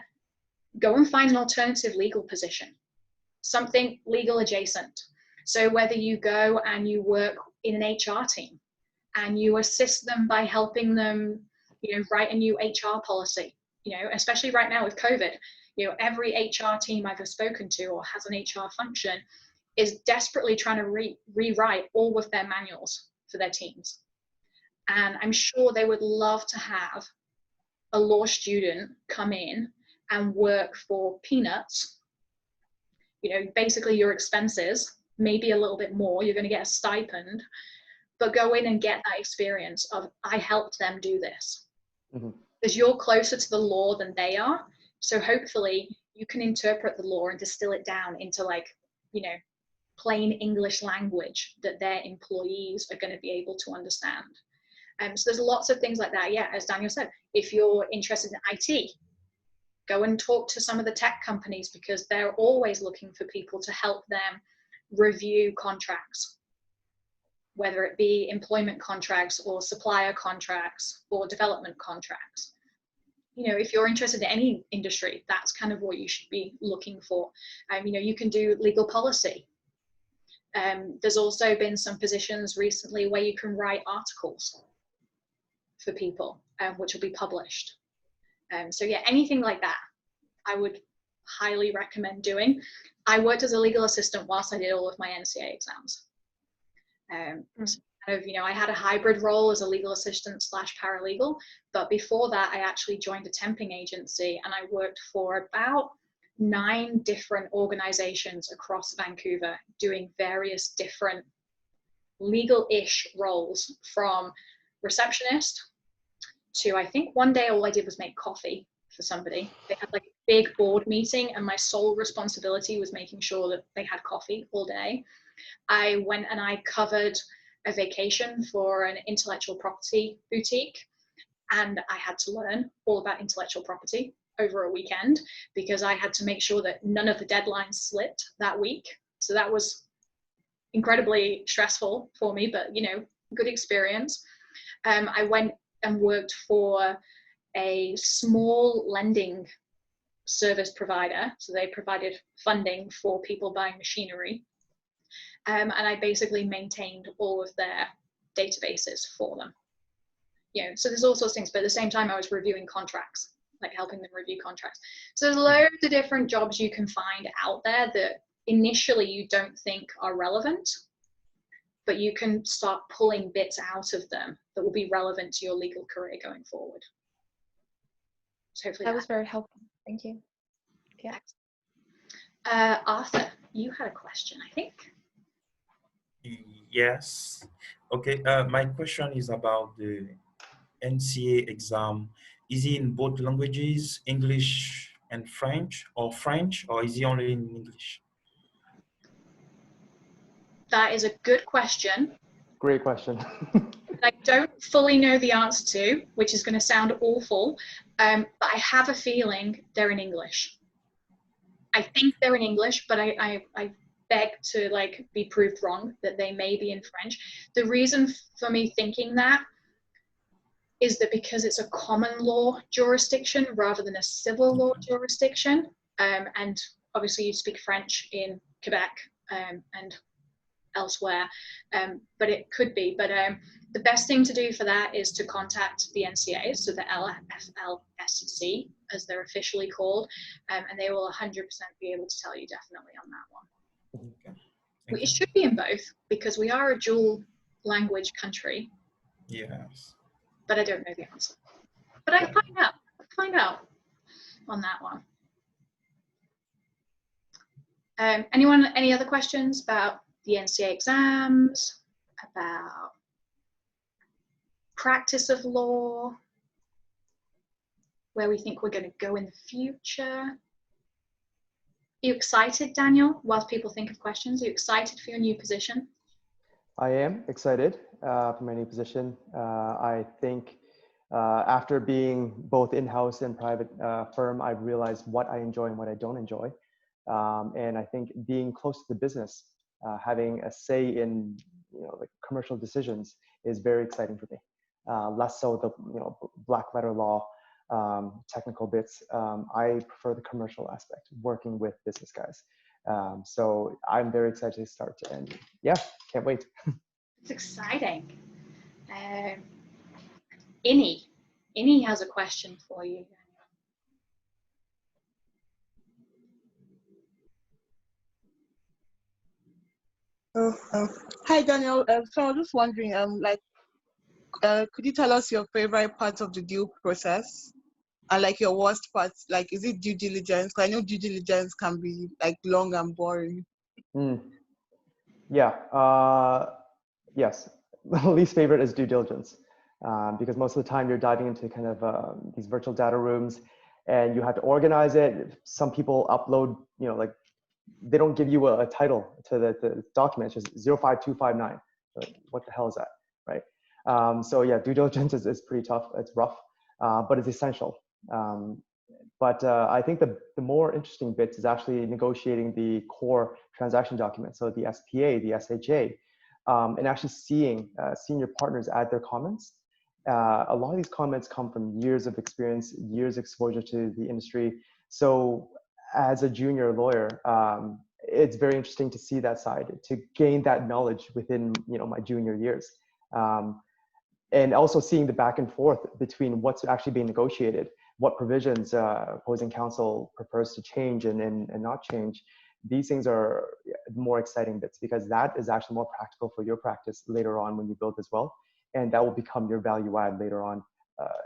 go and find an alternative legal position, something legal adjacent. So whether you go and you work in an HR team and you assist them by helping them, write a new HR policy, especially right now with COVID, every HR team I've spoken to or has an HR function is desperately trying to rewrite all of their manuals for their teams. And I'm sure they would love to have a law student come in and work for peanuts, basically your expenses, maybe a little bit more, you're going to get a stipend, but go in and get that experience of, I helped them do this. Because you're closer to the law than they are. So hopefully you can interpret the law and distill it down into plain English language that their employees are going to be able to understand. So there's lots of things like that. Yeah, as Daniel said, if you're interested in IT, go and talk to some of the tech companies because they're always looking for people to help them review contracts, whether it be employment contracts or supplier contracts or development contracts. If you're interested in any industry, that's kind of what you should be looking for. You can do legal policy. There's also been some positions recently where you can write articles for people, which will be published. So yeah, anything like that, I would highly recommend doing. I worked as a legal assistant whilst I did all of my NCA exams. So I had a hybrid role as a legal assistant / paralegal, but before that, I actually joined a temping agency and I worked for about 9 different organizations across Vancouver doing various different legal-ish roles, from receptionist to, I think one day all I did was make coffee for somebody. They had like a big board meeting and my sole responsibility was making sure that they had coffee all day. I went and I covered a vacation for an intellectual property boutique, and I had to learn all about intellectual property over a weekend because I had to make sure that none of the deadlines slipped that week. So that was incredibly stressful for me, but good experience. I went and worked for a small lending service provider. So they provided funding for people buying machinery. And I basically maintained all of their databases for them. So there's all sorts of things, but at the same time, I was reviewing contracts, like helping them review contracts. So there's loads of different jobs you can find out there that initially you don't think are relevant, but you can start pulling bits out of them that will be relevant to your legal career going forward. So hopefully that was very helpful. Thank you. Yeah. Arthur, you had a question, I think. Yes. Okay. My question is about the NCA exam. Is it in both languages, English and French, or is it only in English? That is a good question. Great question. I don't fully know the answer to, which is going to sound awful, but I have a feeling they're in English. I think they're in English, but I beg to be proved wrong that they may be in French. The reason for me thinking that is that because it's a common law jurisdiction rather than a civil law jurisdiction, and obviously you speak French in Quebec and elsewhere, but it could be. But the best thing to do for that is to contact the NCAs, so the LFLSC, as they're officially called, and they will 100% be able to tell you definitely on that one. Okay. It should be in both because we are a dual language country. Yes. But I don't know the answer. But I can find out on that one. Anyone, any other questions about the NCA exams, about practice of law, where we think we're going to go in the future? Are you excited, Daniel, whilst people think of questions? Are you excited for your new position? I am excited for my new position. I think after being both in-house and private firm, I've realized what I enjoy and what I don't enjoy. And I think being close to the business having a say in like commercial decisions is very exciting for me. Less so the black letter law technical bits. I prefer the commercial aspect, working with business guys. So I'm very excited to start, and yeah, can't wait. It's exciting. Inni has a question for you. Hi, Daniel. So I was just wondering, could you tell us your favorite part of the deal process, and like your worst parts? Like, is it due diligence? 'Cause I know due diligence can be like long and boring. Yeah. Yes. Least favorite is due diligence, because most of the time you're diving into kind of these virtual data rooms, and you have to organize it. Some people upload, like they don't give you a title to the document. It's just 05259. Like, what the hell is that, right? So yeah, due diligence is pretty tough. It's rough, but it's essential. But I think the more interesting bits is actually negotiating the core transaction document. So the SPA, the SHA, and actually seeing senior partners add their comments. A lot of these comments come from years of experience, years exposure to the industry. So as a junior lawyer, it's very interesting to see that side, to gain that knowledge within my junior years. And also seeing the back and forth between what's actually being negotiated, what provisions opposing counsel prefers to change and not change. These things are more exciting bits, because that is actually more practical for your practice later on when you build as well. And that will become your value add later on,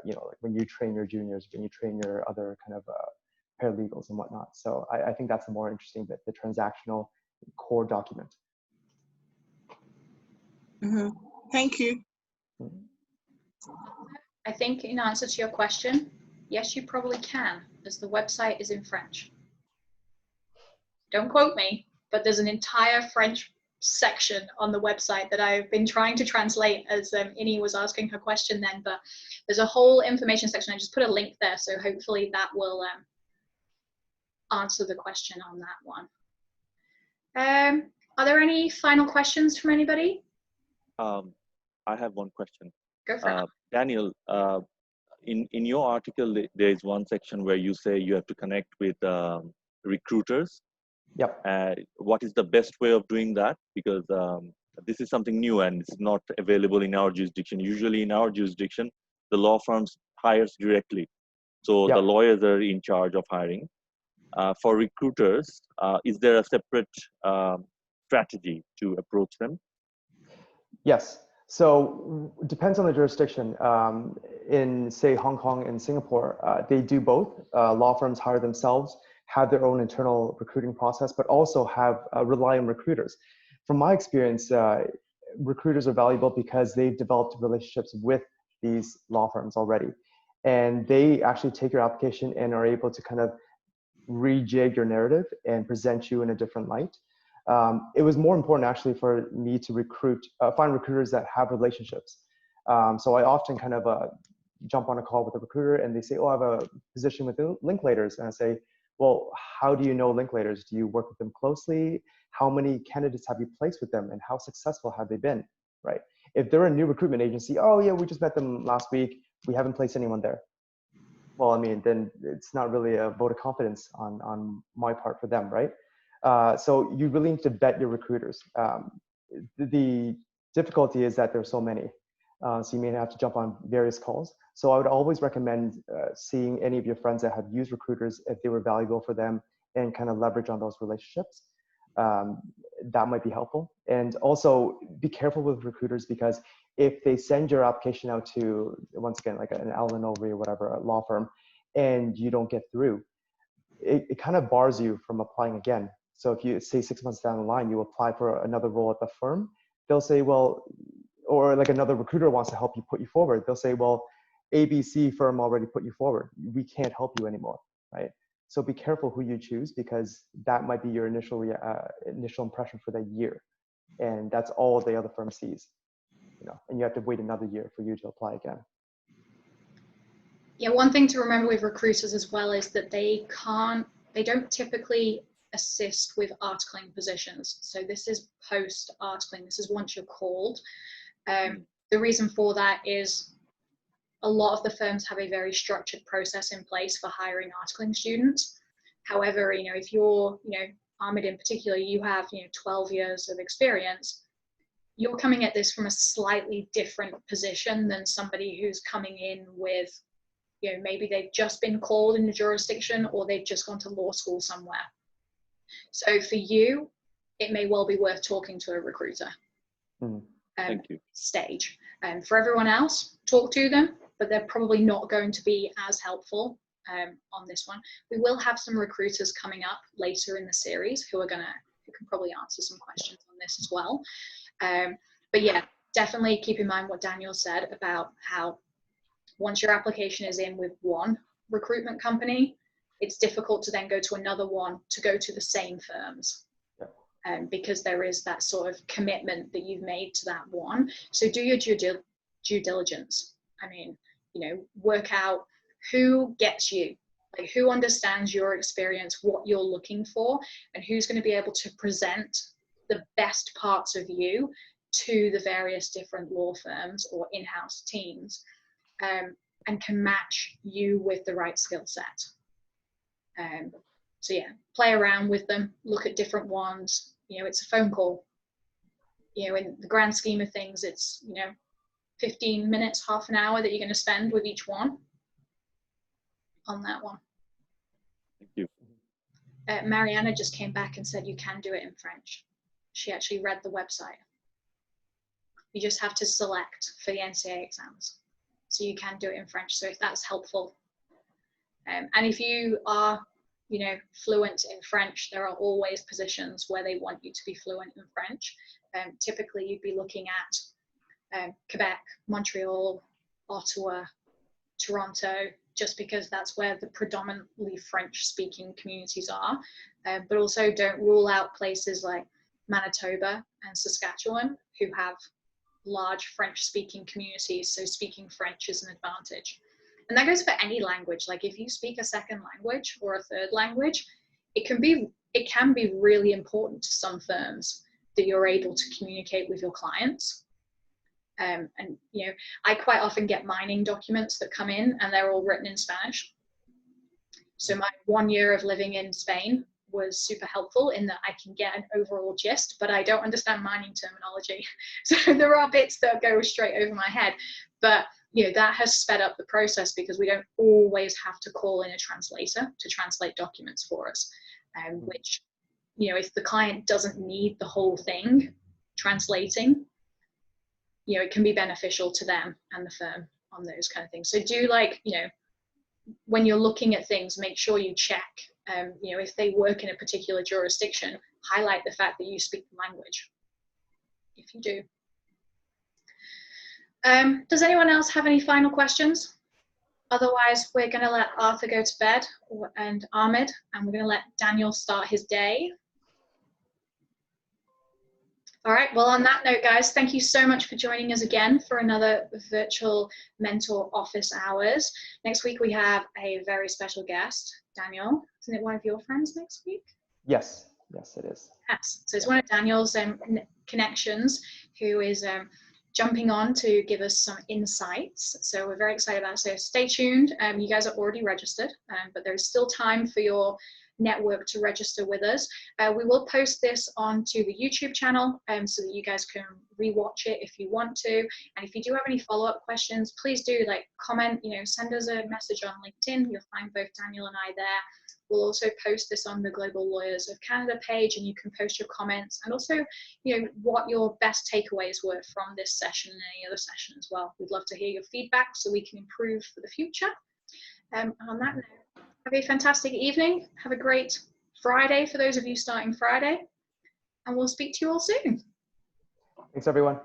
like when you train your juniors, when you train your other kind of paralegals and whatnot. So I think that's the more interesting bit, the transactional core document. Thank you. I think in answer to your question, yes, you probably can, as the website is in French. Don't quote me, but there's an entire French section on the website that I've been trying to translate as Inni was asking her question then, but there's a whole information section. I just put a link there, so hopefully that will answer the question on that one. Are there any final questions from anybody? I have one question. Go for it. Daniel, in your article, there is one section where you say you have to connect with recruiters. Yep. What is the best way of doing that? Because this is something new and it's not available in our jurisdiction. Usually in our jurisdiction, the law firms hires directly. So the lawyers are in charge of hiring. For recruiters, is there a separate strategy to approach them? Yes. So it depends on the jurisdiction. In say Hong Kong and Singapore, they do both. Law firms hire themselves, have their own internal recruiting process, but also have rely on recruiters. From my experience, recruiters are valuable because they've developed relationships with these law firms already. And they actually take your application and are able to kind of rejig your narrative and present you in a different light. It was more important actually for me to find recruiters that have relationships. So I often kind of jump on a call with a recruiter and they say, oh, I have a position with Linklaters. And I say, well, how do you know Linklaters? Do you work with them closely? How many candidates have you placed with them and how successful have they been, right? If they're a new recruitment agency, oh yeah, we just met them last week, we haven't placed anyone there. Well, I mean, then it's not really a vote of confidence on my part for them, right? So you really need to vet your recruiters. The difficulty is that there's so many. So you may have to jump on various calls. So I would always recommend seeing any of your friends that have used recruiters if they were valuable for them and kind of leverage on those relationships. That might be helpful. And also be careful with recruiters, because if they send your application out to, once again, like an Allen Overy or whatever, a law firm, and you don't get through, it kind of bars you from applying again. So if you say 6 months down the line, you apply for another role at the firm, they'll say, well, or like another recruiter wants to help you put you forward. They'll say, well, ABC firm already put you forward. We can't help you anymore, right? So be careful who you choose, because that might be your initial impression for that year. And that's all the other firm sees, and you have to wait another year for you to apply again. Yeah, one thing to remember with recruiters as well is that they don't typically assist with articling positions. So this is post-articling. This is once you're called. The reason for that is a lot of the firms have a very structured process in place for hiring articling students. However, you know, if you're, you know, Ahmed in particular, you have, you know, 12 years of experience, you're coming at this from a slightly different position than somebody who's coming in with, you know, maybe they've just been called in a jurisdiction or they've just gone to law school somewhere. So for you, it may well be worth talking to a recruiter. Thank you. Stage. And for everyone else, talk to them, but they're probably not going to be as helpful on this one. We will have some recruiters coming up later in the series who can probably answer some questions on this as well. But yeah, definitely keep in mind what Daniel said about how once your application is in with one recruitment company, it's difficult to then go to another one to go to the same firms. Because there is that sort of commitment that you've made to that one. So do your due diligence. I mean, you know, work out who gets you, like who understands your experience, what you're looking for, and who's going to be able to present the best parts of you to the various different law firms or in-house teams, and can match you with the right skill set. So yeah, play around with them, look at different ones. You know, it's a phone call. You know, in the grand scheme of things, it's, you know, 15 minutes, half an hour that you're going to spend with each one on that one. Thank you. Mariana just came back and said you can do it in French. She actually read the website. You just have to select for the NCA exams. So you can do it in French. So if that's helpful. And if you are, you know, fluent in French, there are always positions where they want you to be fluent in French. Typically you'd be looking at Quebec, Montreal, Ottawa, Toronto, just because that's where the predominantly French speaking communities are. But also don't rule out places like Manitoba and Saskatchewan who have large French speaking communities. So speaking French is an advantage. And that goes for any language. Like if you speak a second language or a third language, it can be really important to some firms that you're able to communicate with your clients. And you know, I quite often get mining documents that come in and they're all written in Spanish. So my 1 year of living in Spain was super helpful in that I can get an overall gist, but I don't understand mining terminology. So there are bits that go straight over my head, but you know, that has sped up the process because we don't always have to call in a translator to translate documents for us, which, you know, if the client doesn't need the whole thing translating, you know, it can be beneficial to them and the firm on those kind of things. So do, like, you know, when you're looking at things, make sure you check, you know, if they work in a particular jurisdiction, highlight the fact that you speak the language, if you do. Does anyone else have any final questions? Otherwise, we're going to let Arthur go to bed and Ahmed, and we're going to let Daniel start his day. All right, well, on that note, guys, thank you so much for joining us again for another virtual mentor office hours. Next week, we have a very special guest, Daniel. Isn't it one of your friends next week? Yes, yes, it is. Yes, so it's one of Daniel's connections who is jumping on to give us some insights. So we're very excited about it. So stay tuned. You guys are already registered, but there's still time for your network to register with us. We will post this onto the YouTube channel so that you guys can rewatch it if you want to. And if you do have any follow-up questions, please do, like, comment, you know, send us a message on LinkedIn. You'll find both Daniel and I there. We'll also post this on the Global Lawyers of Canada page, and you can post your comments and also, you know, what your best takeaways were from this session and any other session as well. We'd love to hear your feedback so we can improve for the future. On that note, have a fantastic evening. Have a great Friday for those of you starting Friday, and we'll speak to you all soon. Thanks, everyone.